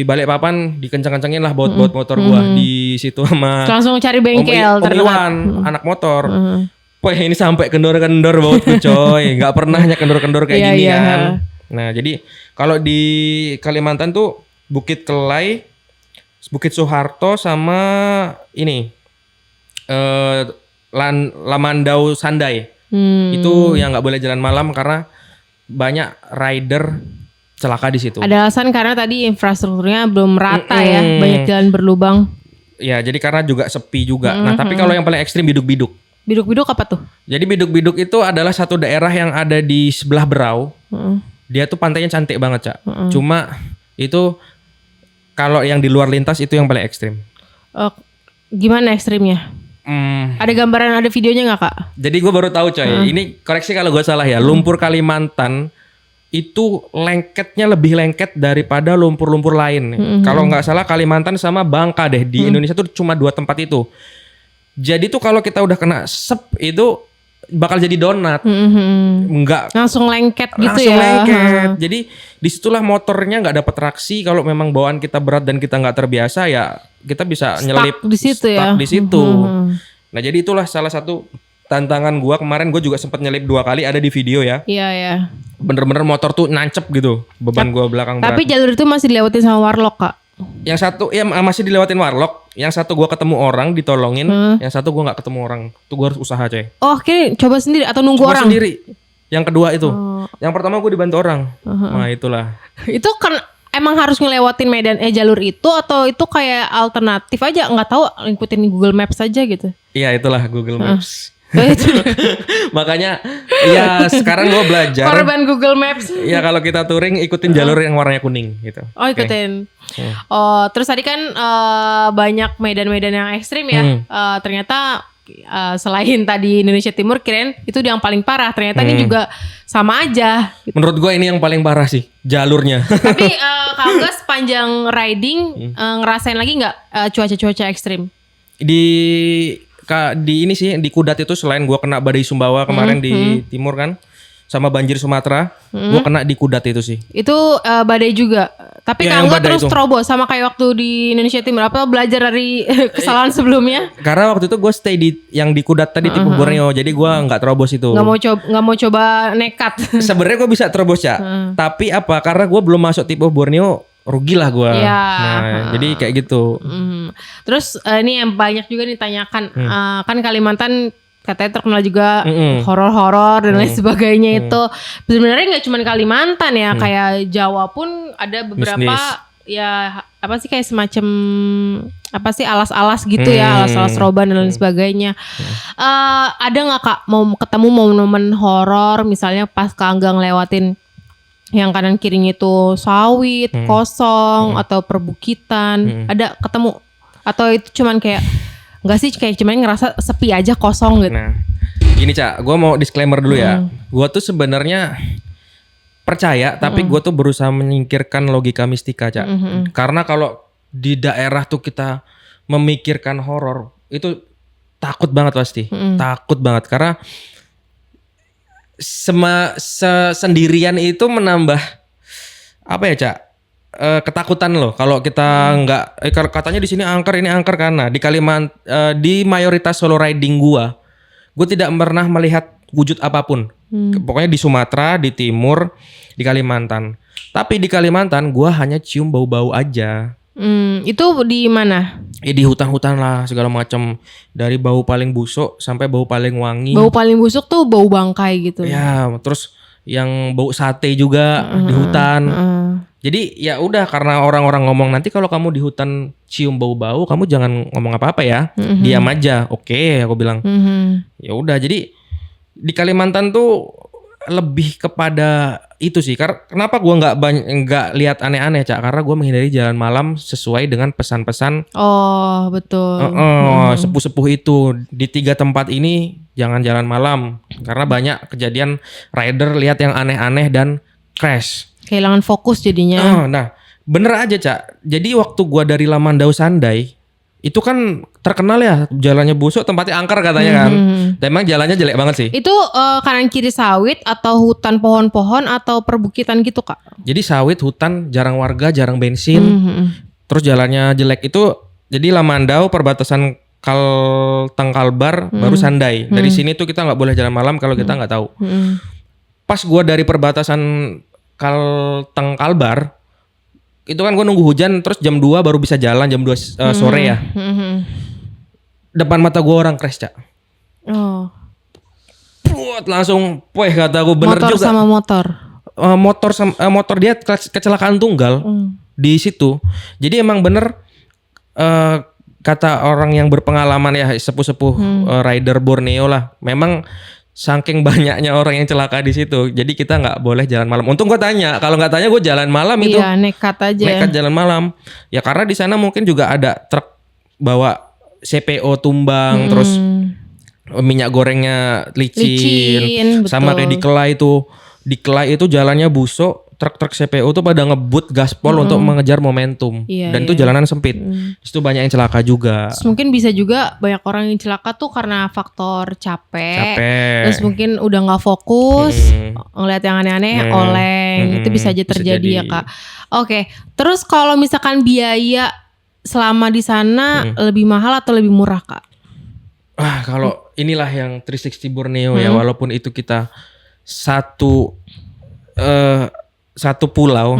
Balikpapan dikenceng-kencengin lah baut-baut motor gue di situ sama. Langsung cari bengkel Om Iwan, anak motor. Wah ini sampai kendor-kendor bautku coy. Gak pernahnya kendor-kendor kayak gini kan. Nah jadi kalau di Kalimantan tuh Bukit Kelai, Bukit Soeharto sama ini Lamandau Sandai. Itu yang gak boleh jalan malam karena banyak rider celaka di situ. Ada alasan karena tadi infrastrukturnya belum merata ya. Banyak jalan berlubang. Ya jadi karena juga sepi juga. Nah tapi kalau yang paling ekstrim biduk-biduk. Biduk-biduk apa tuh? Jadi biduk-biduk itu adalah satu daerah yang ada di sebelah Berau. Dia tuh pantainya cantik banget, Cak. Cuma itu kalau yang di luar lintas itu yang paling ekstrim. Gimana ekstrimnya? Ada gambaran, ada videonya nggak Kak? Jadi gue baru tahu coy. Ini koreksi kalau gue salah ya. Lumpur Kalimantan itu lengketnya lebih lengket daripada lumpur-lumpur lain. Kalau nggak salah Kalimantan sama Bangka deh. Di Indonesia tuh cuma 2 tempat itu. Jadi tuh kalau kita udah kena sep itu bakal jadi donat. Enggak langsung lengket gitu langsung ya. Lengket. Jadi disitulah motornya nggak dapat traksi. Kalau memang bawaan kita berat dan kita nggak terbiasa ya kita bisa nyelip di situ ya. Di situ. Nah jadi itulah salah satu tantangan gua kemarin. Gue juga sempat nyelip 2 kali, ada di video ya. Iya ya. Bener-bener motor tuh nancep gitu beban gua belakang berat. Tapi jalur itu masih dilewatin sama warlock Kak? Yang satu ya masih dilewatin warlock. Yang satu gua ketemu orang ditolongin, yang satu gua nggak ketemu orang. Tuh gua harus usaha coy. Oh, oke, coba sendiri atau nunggu coba orang? Sendiri. Yang kedua itu. Yang pertama gua dibantu orang. Nah, itulah. Itu kan emang harus ngelewatin medan jalur itu atau itu kayak alternatif aja, nggak tahu, ngikutin Google Maps aja gitu. Iya, itulah Google Maps. Makanya ya sekarang gue belajar korban Google Maps. Ya kalau kita touring ikutin jalur yang warnanya kuning gitu. Oh ikutin. Oh terus tadi kan banyak medan-medan yang ekstrim ya. Ternyata selain tadi Indonesia Timur kirain itu yang paling parah. Ternyata ini juga sama aja gitu. Menurut gue ini yang paling parah sih jalurnya. Tapi kalau gue sepanjang riding ngerasain lagi nggak cuaca-cuaca ekstrim? Di ini sih di Kudat itu selain gua kena badai Sumbawa kemarin di timur kan sama banjir Sumatera, gua kena di Kudat itu sih. Itu badai juga. Tapi ya, kalau nggak terus terobos sama kayak waktu di Indonesia Timur, apa belajar dari kesalahan sebelumnya? Karena waktu itu gua stay di Kudat tadi tipe Borneo, jadi gua nggak terobos itu. Nggak mau coba nekat. Sebenarnya gua bisa terobos ya, tapi apa? Karena gua belum masuk tipe Borneo. Rugilah gue. Ya. Nah, jadi kayak gitu. Terus ini yang banyak juga ditanyakan, kan Kalimantan katanya terkenal juga horor-horor dan lain sebagainya itu. Sebenarnya nggak cuma Kalimantan ya, kayak Jawa pun ada beberapa ya apa sih kayak semacam apa sih alas-alas gitu ya, alas-alas roban dan lain sebagainya. Ada nggak Kak mau ketemu momen-momen horor misalnya pas Kak Angga ngelewatin yang kanan kirinya itu sawit, kosong atau perbukitan, ada ketemu atau itu cuman kayak enggak sih kayak cuman ngerasa sepi aja kosong gitu. Nah, gini Cak, gue mau disclaimer dulu ya. Gue tuh sebenarnya percaya, tapi gue tuh berusaha menyingkirkan logika mistika Cak. Karena kalau di daerah tuh kita memikirkan horor itu takut banget pasti, takut banget karena sendirian itu menambah apa ya Cak ketakutan loh kalau kita nggak katanya di sini angker ini angker karena di di mayoritas solo riding gue tidak pernah melihat wujud apapun pokoknya di Sumatera di Timur di Kalimantan Tapi di Kalimantan gue hanya cium bau-bau aja. Itu di mana? Di hutan-hutan lah segala macam, dari bau paling busuk sampai bau paling wangi. Bau paling busuk tuh bau bangkai gitu. Ya, terus yang bau sate juga di hutan. Jadi ya udah, karena orang-orang ngomong nanti kalau kamu di hutan cium bau-bau, kamu jangan ngomong apa-apa ya, diam aja. Oke, aku bilang. Ya udah, jadi di Kalimantan tuh lebih kepada itu sih. Kenapa gue nggak lihat aneh-aneh, Cak? Karena gue menghindari jalan malam sesuai dengan pesan-pesan. Oh betul. Sepuh-sepuh itu di 3 tempat ini jangan jalan malam karena banyak kejadian rider lihat yang aneh-aneh dan crash. Kehilangan fokus jadinya. Nah, bener aja, Cak. Jadi waktu gue dari Lamandau Sandai itu kan terkenal ya jalannya busuk, tempatnya angker katanya kan. Dan emang jalannya jelek banget sih. Itu kanan kiri sawit atau hutan pohon-pohon atau perbukitan gitu, Kak? Jadi sawit, hutan, jarang warga, jarang bensin. Terus jalannya jelek itu. Jadi Lamandau perbatasan Kalteng-Kalbar baru Sandai. Dari sini tuh kita nggak boleh jalan malam kalau kita nggak tahu. Pas gua dari perbatasan Kalteng-Kalbar itu kan gue nunggu hujan, terus jam 2 baru bisa jalan, jam 2 sore ya. Depan mata gue orang crash, Cak. Oh. Puat, langsung, kata gue bener motor juga. Sama motor. Motor dia kecelakaan tunggal di situ. Jadi emang bener kata orang yang berpengalaman ya, sepuh-sepuh rider Borneo lah. Memang saking banyaknya orang yang celaka di situ, jadi kita nggak boleh jalan malam. Untung gue tanya, kalau nggak tanya gue jalan malam itu. Iya, nekat aja. Nekat jalan malam. Ya karena di sana mungkin juga ada truk bawa CPO tumbang, terus minyak gorengnya licin. Sama kayak di Kelai itu. Di Kelai itu jalannya busuk, truk-truk CPO tuh pada ngebut gaspol untuk mengejar momentum. Dan itu jalanan sempit. Itu banyak yang celaka juga. Terus mungkin bisa juga banyak orang yang celaka tuh karena faktor capek. Terus mungkin udah nggak fokus, ngeliat yang aneh-aneh, oleng. Itu bisa aja terjadi ya, Kak. Oke. Terus kalau misalkan biaya selama di sana lebih mahal atau lebih murah, Kak? Kalau inilah yang 360 Borneo ya, walaupun itu kita satu pulau,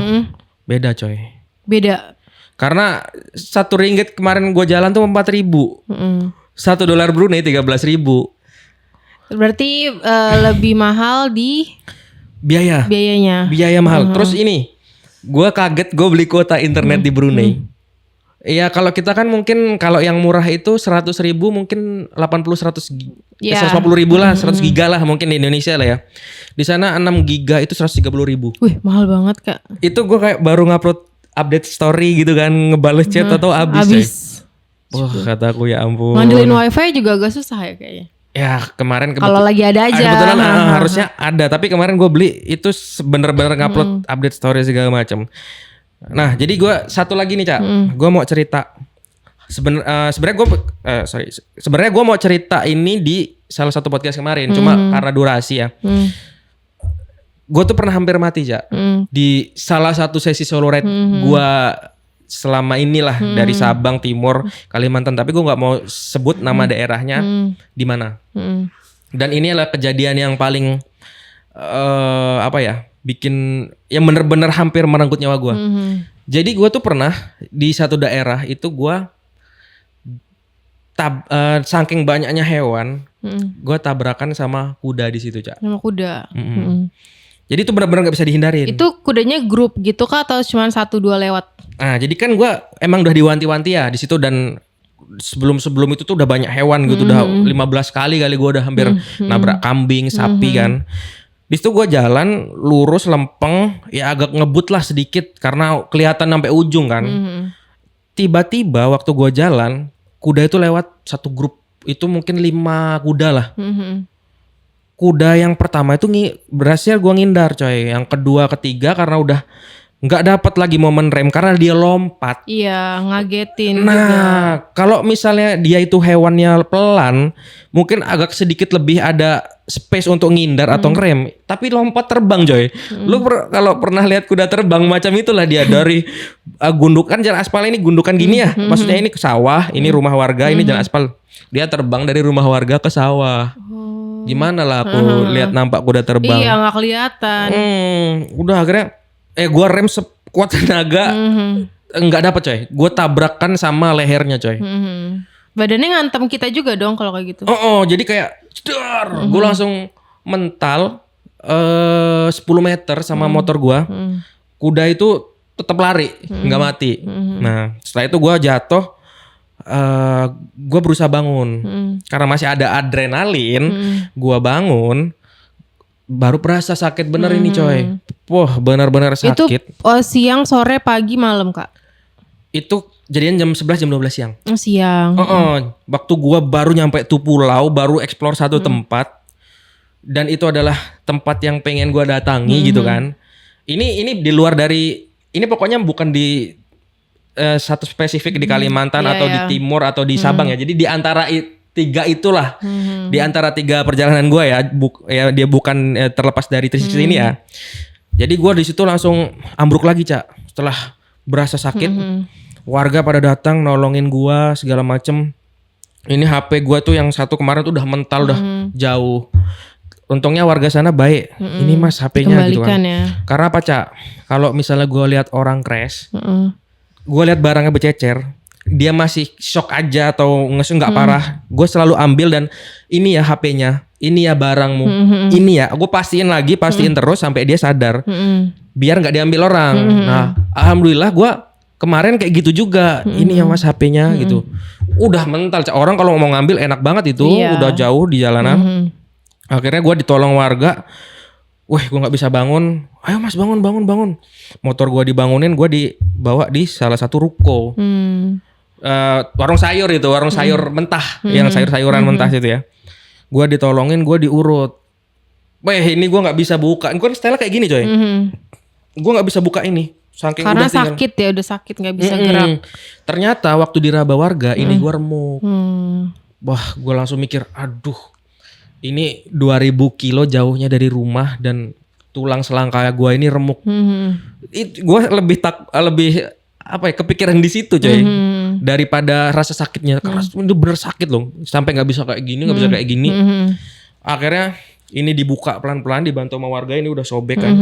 beda coy. Beda. Karena RM1 kemarin gue jalan tuh 4.000. $1 Brunei 13.000. Berarti lebih mahal di biayanya. Biaya mahal. Terus ini, gue kaget gue beli kuota internet di Brunei. Iya, kalau kita kan mungkin kalau yang murah itu 100.000 mungkin 150 ribu lah, 100 giga lah mungkin di Indonesia lah ya. Di sana 6 giga itu 130.000. Wih, mahal banget, Kak. Itu gue kayak baru ngupload update story gitu kan, ngebales chat atau abis. Wah, kataku ya ampun. Ngandelin wifi juga agak susah ya kayaknya. Ya kemarin kalau lagi ada aja. Kebetulan harusnya ada, tapi kemarin gue beli itu bener-bener ngupload update story segala macam. Nah, jadi gue satu lagi nih, Cak. Gue mau cerita. Sebenarnya gue mau cerita ini di salah satu podcast kemarin. Cuma karena durasi ya. Gue tuh pernah hampir mati, Cak. Di salah satu sesi solo ride gue selama inilah dari Sabang, Timur, Kalimantan. Tapi gue nggak mau sebut nama daerahnya di mana. Dan ini adalah kejadian yang paling bikin yang bener-bener hampir merenggut nyawa gue. Jadi gue tuh pernah di satu daerah itu gue saking banyaknya hewan, gue tabrakan sama kuda di situ, Cak. Sama kuda. Jadi itu benar-benar nggak bisa dihindarin. Itu kudanya grup gitu kah atau cuma 1-2 lewat? Nah, jadi kan gue emang udah diwanti-wanti ya di situ, dan sebelum itu tuh udah banyak hewan gitu, udah 15 kali gue udah hampir nabrak kambing, sapi kan. Di situ gue jalan lurus lempeng, ya agak ngebut lah sedikit karena kelihatan sampai ujung kan. Tiba-tiba waktu gue jalan, kuda itu lewat satu grup, itu mungkin 5 kuda lah. Kuda yang pertama itu berhasil gue ngindar, coy. Yang kedua, ketiga karena udah nggak dapat lagi momen rem karena dia lompat. Iya, ngagetin. Nah, kalau misalnya dia itu hewannya pelan, mungkin agak sedikit lebih ada space untuk ngindar atau ngerem. Tapi lompat terbang, coy. Lu kalau pernah lihat kuda terbang macam itulah dia dari gundukan jalan aspal ini, gundukan gini ya. Maksudnya ini ke sawah, ini rumah warga, ini jalan aspal. Dia terbang dari rumah warga ke sawah. Gimana lah aku lihat nampak kuda terbang. Iya, nggak kelihatan. Udah akhirnya Gue rem sekuat tenaga nggak dapet coy. Gue tabrakan sama lehernya coy. Badannya ngantem kita juga dong kalau kayak gitu. Jadi kayak gue langsung mental 10 meter sama motor gue. Kuda itu tetap lari, nggak mati. Nah setelah itu gue jatuh. Gue berusaha bangun karena masih ada adrenalin. Gue bangun, baru berasa sakit bener ini coy. Wah benar-benar sakit. Itu siang, sore, pagi, malam kak? Itu jadian jam 11 jam 12 siang. Siang. Waktu gue baru nyampe tuh pulau, baru explore satu tempat, dan itu adalah tempat yang pengen gue datangi gitu kan. Ini di luar dari, ini pokoknya bukan di satu spesifik di Kalimantan atau di Timur atau di Sabang ya. Jadi di antara tiga itulah, di antara tiga perjalanan gue ya, dia bukan terlepas dari 360 ini ya. Jadi gue di situ langsung ambruk lagi Cak. Setelah berasa sakit, warga pada datang nolongin gue segala macem. Ini HP gue tuh yang satu kemarin tuh udah mental, udah jauh. Untungnya warga sana baik. Ini mas HP-nya gitu kan. Ya. Karena apa Cak? Kalau misalnya gue lihat orang crash, gue lihat barangnya bercecer, dia masih shock aja atau nggak parah, gue selalu ambil dan ini ya HP-nya, ini ya barangmu, ini ya, gue pastiin terus sampai dia sadar, biar nggak diambil orang. Nah, alhamdulillah gue kemarin kayak gitu juga, ini ya mas HP-nya gitu, udah mental. Orang kalau mau ngambil enak banget itu, udah jauh di jalanan. Akhirnya gue ditolong warga. Wah, gue nggak bisa bangun. Ayo mas bangun. Motor gue dibangunin, gue dibawa di salah satu ruko. Warung sayur itu, warung sayur mentah, yang sayur-sayuran mentah itu ya. Gue ditolongin, gue diurut. Wah, ini gue nggak bisa buka. Gue kan style kayak gini coy. Gue nggak bisa buka ini. Saking karena udah sakit ya, udah sakit nggak bisa gerak. Ternyata waktu diraba warga, ini gue remuk. Wah, gue langsung mikir, aduh. Ini 2000 kilo jauhnya dari rumah dan tulang selangka gue ini remuk. Gue lebih apa ya, kepikiran di situ coy. Daripada rasa sakitnya. Karena itu bener sakit loh. Sampai nggak bisa kayak gini, nggak bisa kayak gini. Akhirnya ini dibuka pelan-pelan, dibantu sama warga, ini udah sobek kan.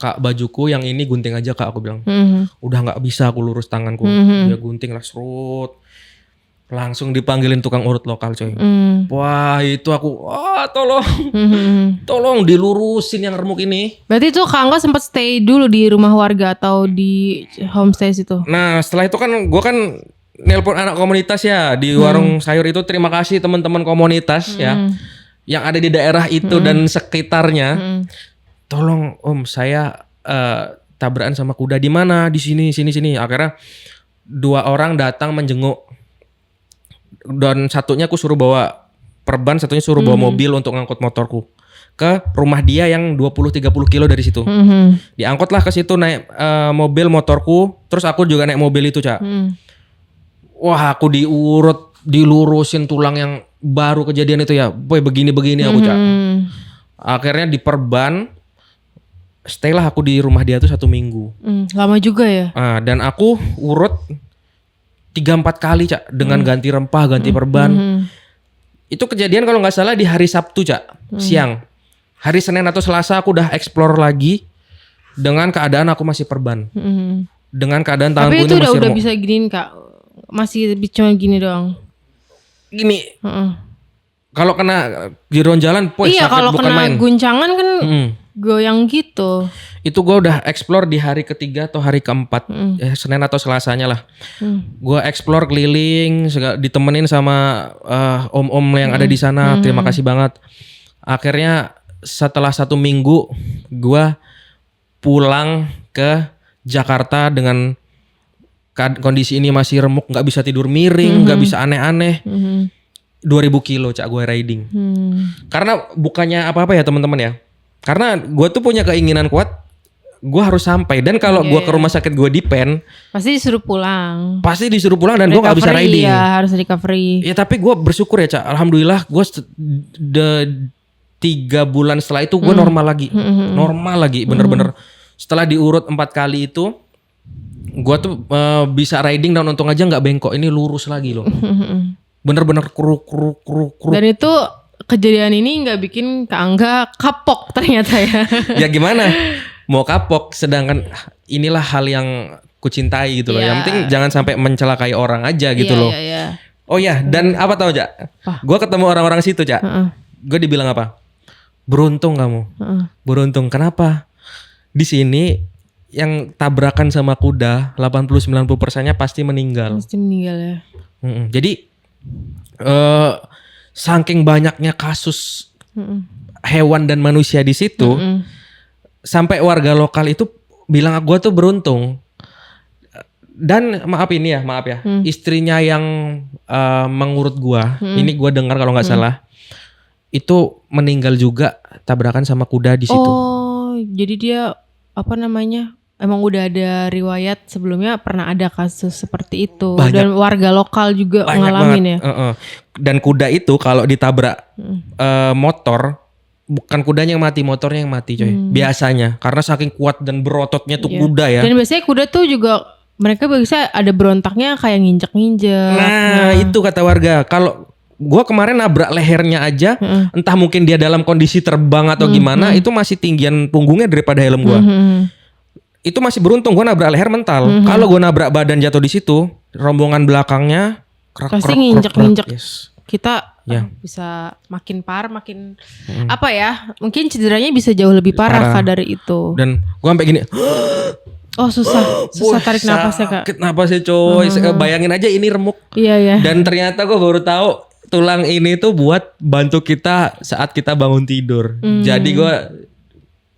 Kak, bajuku yang ini gunting aja kak, aku bilang. Udah nggak bisa aku lurus tanganku. Dia gunting lah, serut. Langsung dipanggilin tukang urut lokal coy. Wah itu aku, tolong dilurusin yang remuk ini. Berarti tuh Kak Angga sempat stay dulu di rumah warga atau di homestay situ? Nah setelah itu kan gue kan nelpon anak komunitas ya di warung sayur itu. Terima kasih teman-teman komunitas ya yang ada di daerah itu dan sekitarnya. Tolong om, saya tabrakan sama kuda. Di mana? Di sini. Akhirnya 2 orang datang menjenguk. Dan satunya aku suruh bawa perban, satunya suruh bawa mobil untuk ngangkut motorku ke rumah dia yang 20-30 kilo dari situ. Diangkutlah ke situ naik mobil motorku, terus aku juga naik mobil itu Cak. Wah aku diurut, dilurusin tulang yang baru kejadian itu ya. Boy begini aku Cak. Akhirnya diperban, stay lah aku di rumah dia tuh 1 minggu. Lama juga ya. Dan aku urut 3-4 kali Cak, dengan ganti rempah, ganti perban. Itu kejadian kalau nggak salah di hari Sabtu Cak, siang. Hari Senin atau Selasa aku udah explore lagi dengan keadaan aku masih perban. Dengan keadaan tanganku ini masih remuk. Tapi itu udah bisa giniin Kak, masih cuma gini doang. Gini. Kalau kena giron jalan, iya, sakit kalau bukan kena main. guncangan kan goyang gitu. Itu gue udah explore di hari ketiga atau hari keempat, Senin atau Selasanya lah. Gue explore keliling, ditemenin sama om-om yang ada di sana. Terima kasih banget. Akhirnya setelah 1 minggu, gue pulang ke Jakarta dengan kondisi ini masih remuk, nggak bisa tidur miring, nggak bisa aneh-aneh. 2000 kilo Cak gue riding. Karena bukannya apa-apa ya teman-teman ya. Karena gue tuh punya keinginan kuat, gue harus sampai. Dan kalau gue ke rumah sakit gue dipen, pasti disuruh pulang. Dan gue nggak bisa riding. Iya, harus recovery. Ya tapi gue bersyukur ya Cak. Alhamdulillah gue 3 bulan setelah itu gue normal lagi. Normal lagi, bener-bener. Setelah diurut 4 kali itu, gue tuh bisa riding dan untung aja nggak bengkok. Ini lurus lagi loh. Bener-bener kruk. Dan itu kejadian ini nggak bikin Kak Angga kapok ternyata ya. Ya gimana? mau kapok, sedangkan inilah hal yang kucintai gitu loh. Iya. Yang penting jangan sampai mencelakai orang aja gitu Iya, loh. iya, iya. Oh ya, dan apa tau Cak? Gue ketemu orang-orang situ Cak. Gue dibilang apa? Beruntung kamu. Beruntung. Kenapa? Di sini yang tabrakan sama kuda 80-90%-nya pasti meninggal. Pasti meninggal ya. Jadi saking banyaknya kasus hewan dan manusia di situ, sampai warga lokal itu bilang gue tuh beruntung. Dan maaf ya, istrinya yang mengurut gua, ini gua dengar kalau nggak salah, itu meninggal juga tabrakan sama kuda di situ. Oh, jadi dia emang udah ada riwayat sebelumnya pernah ada kasus seperti itu. Banyak. Dan warga lokal juga Banyak ngalamin banget. ya. Dan kuda itu kalau ditabrak motor, bukan kudanya yang mati, motornya yang mati coy. Biasanya karena saking kuat dan berototnya tuh kuda ya. Dan biasanya kuda tuh juga mereka bisa ada berontaknya kayak nginjek-nginjek. Nah, itu kata warga. Kalau gua kemarin nabrak lehernya aja, entah mungkin dia dalam kondisi terbang atau gimana, itu masih tinggian punggungnya daripada helm gua. Itu masih beruntung gua nabrak leher mental. Kalau gua nabrak badan jatuh di situ, rombongan belakangnya pasti nginjek-nginjek. Yes. Kita bisa makin parah, makin apa ya? Mungkin cederanya bisa jauh lebih parah. Dari itu. Dan gua sampai gini. Oh susah tarik napasnya Kak. Sakit napasnya coy. Bayangin aja ini remuk. Iya. Dan ternyata gue baru tahu tulang ini tuh buat bantu kita saat kita bangun tidur. Jadi gue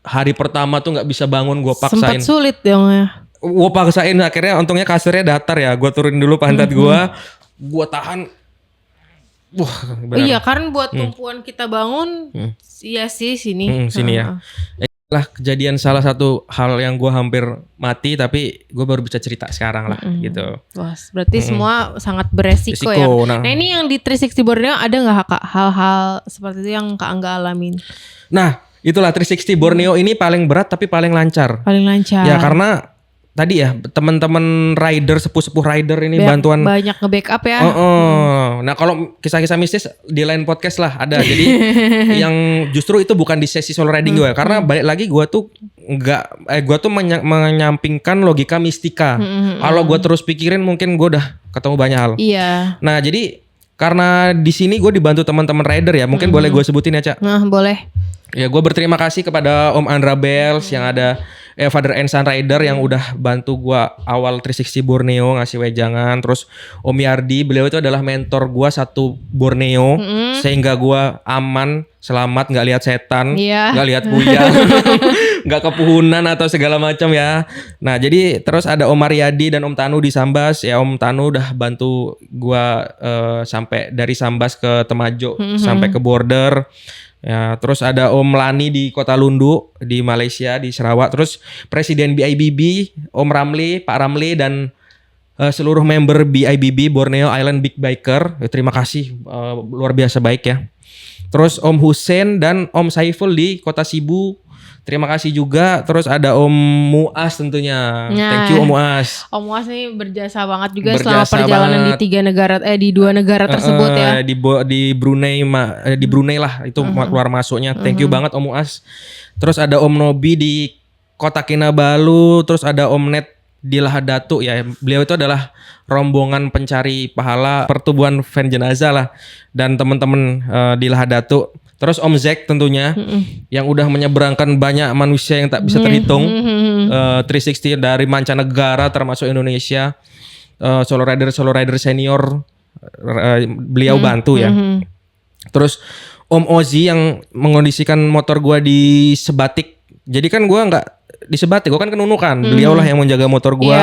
hari pertama tuh nggak bisa bangun, gue paksain. Sempat sulit dong ya. Gue paksain, akhirnya untungnya kasurnya datar ya. Gue turunin dulu pantat gue tahan. Wah, benar. Iya kan buat tumpuan kita bangun. Iya sih sini. Sini ya. Lah kejadian salah satu hal yang gue hampir mati, tapi gue baru bisa cerita sekarang lah gitu. Wah, berarti semua sangat beresiko ya. Nah ini yang di 360 Borneo ada nggak Kak hal-hal seperti itu yang Kak Angga alamin? Nah itulah 360 Borneo ini paling berat tapi paling lancar. Paling lancar. Ya karena tadi ya teman-teman rider, sepuh-sepuh rider ini bantuan. Banyak nge-backup ya. Nah kalau kisah-kisah mistis di lain podcast lah ada. Jadi yang justru itu bukan di sesi solo riding gue. Karena balik lagi gue tuh gue tuh menyampingkan logika mistika. Kalau gue terus pikirin mungkin gue udah ketemu banyak hal. Iya. Nah jadi karena di sini gue dibantu teman-teman rider ya. Mungkin boleh gue sebutin ya Cak. Nah boleh. Ya gue berterima kasih kepada Om Andra Bells yang ada Father and Son Rider yang udah bantu gua awal 360 Borneo ngasih wejangan. Terus Om Yardi, beliau itu adalah mentor gua satu Borneo sehingga gua aman, selamat, nggak lihat setan, nggak lihat buyang, nggak kepuhunan atau segala macam ya. Nah jadi terus ada Om Mariadi dan Om Tanu di Sambas ya. Om Tanu udah bantu gua sampai dari Sambas ke Temajo sampai ke border. Ya, terus ada Om Lani di Kota Lundu di Malaysia di Sarawak, terus Presiden BIBB Om Ramli, Pak Ramli dan seluruh member BIBB Borneo Island Big Biker. Terima kasih luar biasa baik ya. Terus Om Hussein dan Om Saiful di Kota Sibu. Terima kasih juga. Terus ada Om Muas tentunya. Thank you Om Muas. Om Muas nih berjasa banget juga selama perjalanan di 2 negara tersebut ya. Di Brunei di Brunei lah itu keluar masuknya. Thank you banget Om Muas. Terus ada Om Nobi di Kota Kinabalu, terus ada Om Net di Lahadatu ya. Beliau itu adalah rombongan pencari pahala pertubuhan fan jenazah lah dan teman-teman di Lahadatu. Terus Om Zek tentunya yang udah menyeberangkan banyak manusia yang tak bisa terhitung. 360 dari mancanegara termasuk Indonesia. Solo rider senior beliau bantu ya. Terus Om Ozi yang mengondisikan motor gua di Sebatik. Jadi kan gua nggak di Sebatik, gua kan kenunukan. Beliaulah yang menjaga motor gua.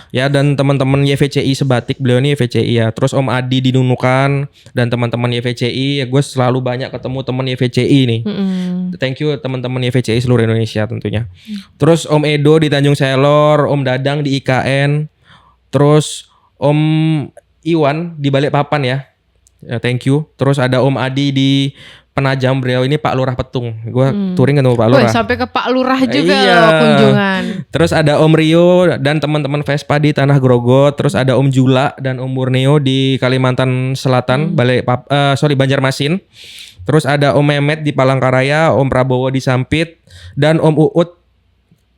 Ya dan teman-teman YVCI Sebatik, beliau ini YVCI ya. Terus Om Adi di Nunukan dan teman-teman YVCI, ya gue selalu banyak ketemu teman YVCI nih. Thank you teman-teman YVCI seluruh Indonesia tentunya. Terus Om Edo di Tanjung Selor, Om Dadang di IKN. Terus Om Iwan di Balikpapan ya. Thank you. Terus ada Om Adi di Penajam, beliau ini Pak Lurah Petung. Gue touring ketemu Pak Lurah. Sampai ke Pak Lurah juga loh kunjungan. Terus ada Om Rio dan teman-teman Vespa di Tanah Grogot. Terus ada Om Jula dan Om Murneo di Kalimantan Selatan, Banjarmasin. Terus ada Om Mehmet di Palangkaraya, Om Prabowo di Sampit, dan Om Uut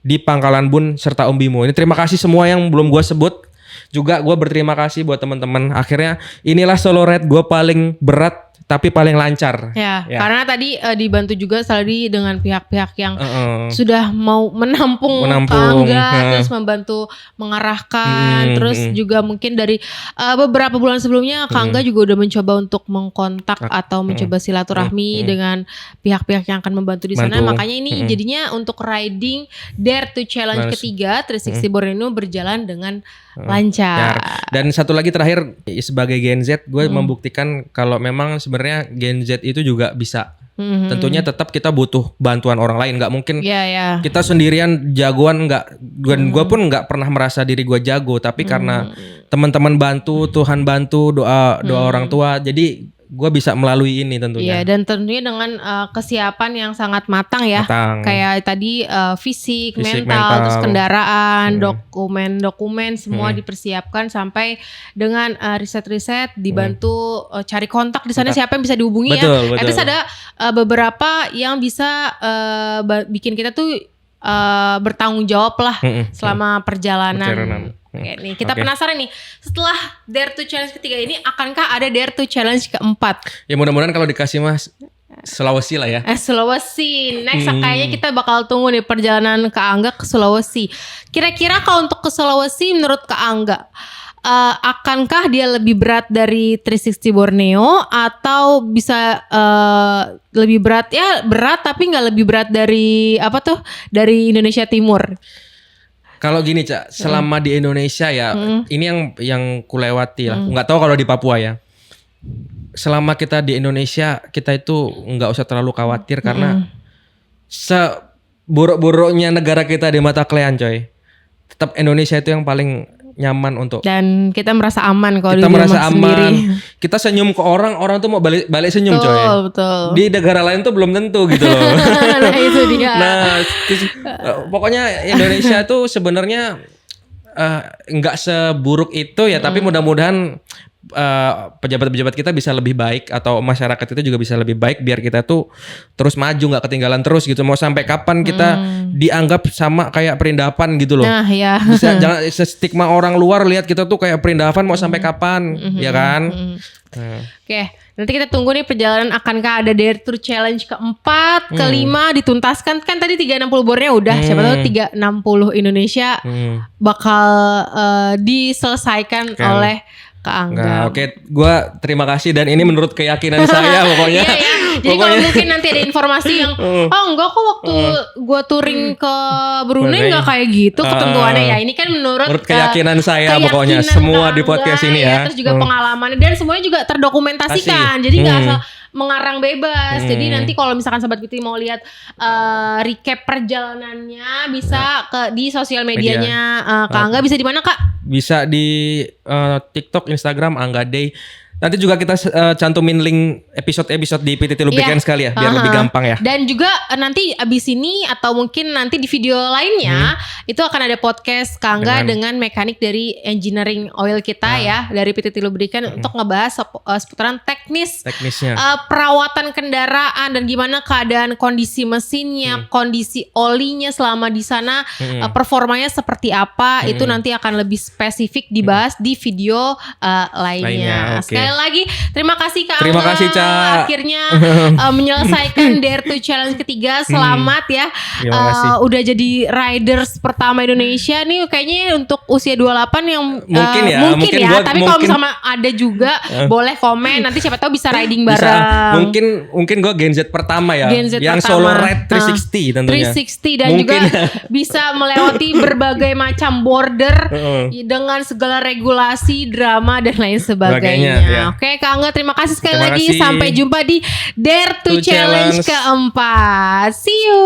di Pangkalan Bun serta Om Bimo. Ini terima kasih semua yang belum gue sebut. Juga gue berterima kasih buat teman-teman. Akhirnya inilah solo ride gue paling berat tapi paling lancar. Ya. Karena tadi dibantu juga Saldi dengan pihak-pihak yang sudah mau menampung Angga, terus membantu mengarahkan, terus juga mungkin dari beberapa bulan sebelumnya Angga juga udah mencoba untuk mengkontak atau mencoba silaturahmi dengan pihak-pihak yang akan membantu di sana. Makanya ini jadinya untuk riding Dare to Challenge ketiga 360 Borneo berjalan dengan lancar. Dan satu lagi terakhir, sebagai Gen Z gue membuktikan kalau memang sebenarnya Gen Z itu juga bisa. Tentunya tetap kita butuh bantuan orang lain, nggak mungkin kita sendirian jagoan, nggak. Gue pun nggak pernah merasa diri gue jago, tapi karena teman-teman bantu, Tuhan bantu, doa orang tua, jadi gue bisa melalui ini tentunya. Iya, dan tentunya dengan kesiapan yang sangat matang ya. Kayak tadi fisik, mental, terus kendaraan, dokumen semua dipersiapkan sampai dengan riset-riset dibantu cari kontak di sana siapa yang bisa dihubungi ya. Terus ada beberapa yang bisa bikin kita tuh bertanggung jawab lah selama perjalanan. Oke, nih kita penasaran nih, setelah Dare to Challenge ketiga ini akankah ada Dare to Challenge keempat? Ya mudah-mudahan kalau dikasih Mas Sulawesi lah ya. Sulawesi. Next kayaknya kita bakal tunggu nih perjalanan Kak Angga ke Sulawesi. Kira-kira kalau untuk ke Sulawesi menurut Kak Angga, akankah dia lebih berat dari 360 Borneo atau bisa lebih berat? Ya berat tapi nggak lebih berat dari dari Indonesia Timur. Kalau gini Cak, selama di Indonesia ya, ini yang kulewati lah. Nggak tahu kalau di Papua ya. Selama kita di Indonesia, kita itu nggak usah terlalu khawatir karena seburuk-buruknya negara kita di mata kalian coy, tetap Indonesia itu yang paling nyaman untuk. Dan kita merasa aman kalau kita di merasa rumah aman. sendiri. Kita senyum ke orang tuh mau balik senyum coy. Betul. Di negara lain tuh belum tentu gitu loh. Nah itu dia. Pokoknya Indonesia tuh sebenarnya nggak seburuk itu ya, tapi mudah-mudahan pejabat-pejabat kita bisa lebih baik atau masyarakat kita juga bisa lebih baik biar kita tuh terus maju, nggak ketinggalan terus gitu. Mau sampai kapan kita dianggap sama kayak perindapan gitu loh. Nah ya. Jangan stigma orang luar lihat kita tuh kayak perindapan, mau sampai kapan ya kan. Oke, nanti kita tunggu nih perjalanan akankah ada Dare to Challenge keempat, kelima dituntaskan. Kan tadi 360 Borneo udah, siapa tahu 360 Indonesia bakal diselesaikan oleh Kak Angga. Oke, gue terima kasih dan ini menurut keyakinan saya pokoknya. Iya. Jadi kalau mungkin nanti ada informasi yang enggak kok waktu gue touring ke Brunei enggak kayak gitu ketentuannya ya. Ini kan menurut keyakinan saya pokoknya semua di podcast ini ya. Terus juga pengalaman dan semuanya juga terdokumentasikan. Jadi enggak asal mengarang bebas. Jadi nanti kalau misalkan Sobat Piti mau lihat recap perjalanannya bisa di sosial medianya Kak Angga. Bisa di mana Kak? Bisa di TikTok, Instagram Angga Day. Nanti juga kita cantumin link episode-episode di PTT Lubrikan sekali ya, biar lebih gampang ya. Dan juga nanti abis ini atau mungkin nanti di video lainnya itu akan ada podcast Kangga dengan mekanik dari engineering oil kita ya, dari PTT Lubrikan untuk ngebahas seputaran teknisnya, perawatan kendaraan dan gimana keadaan kondisi mesinnya, kondisi olinya selama di sana, performanya seperti apa, itu nanti akan lebih spesifik dibahas di video lainnya. Sekali lagi terima kasih Kak Angga. Terima kasih Cak. Akhirnya menyelesaikan Dare to Challenge ketiga. Selamat ya. Udah jadi riders pertama Indonesia nih kayaknya untuk usia 28 yang mungkin ya. Tapi kalau misalnya ada juga boleh komen nanti siapa tahu bisa riding bareng. Mungkin gue Gen Z pertama ya. Yang pertama. solo ride 360 tentunya. 360 dan mungkin juga bisa melewati berbagai macam border dengan segala regulasi, drama dan lain sebagainya. Oke Kak Angga terima kasih sekali lagi. Sampai jumpa di Dare to Challenge keempat. See you.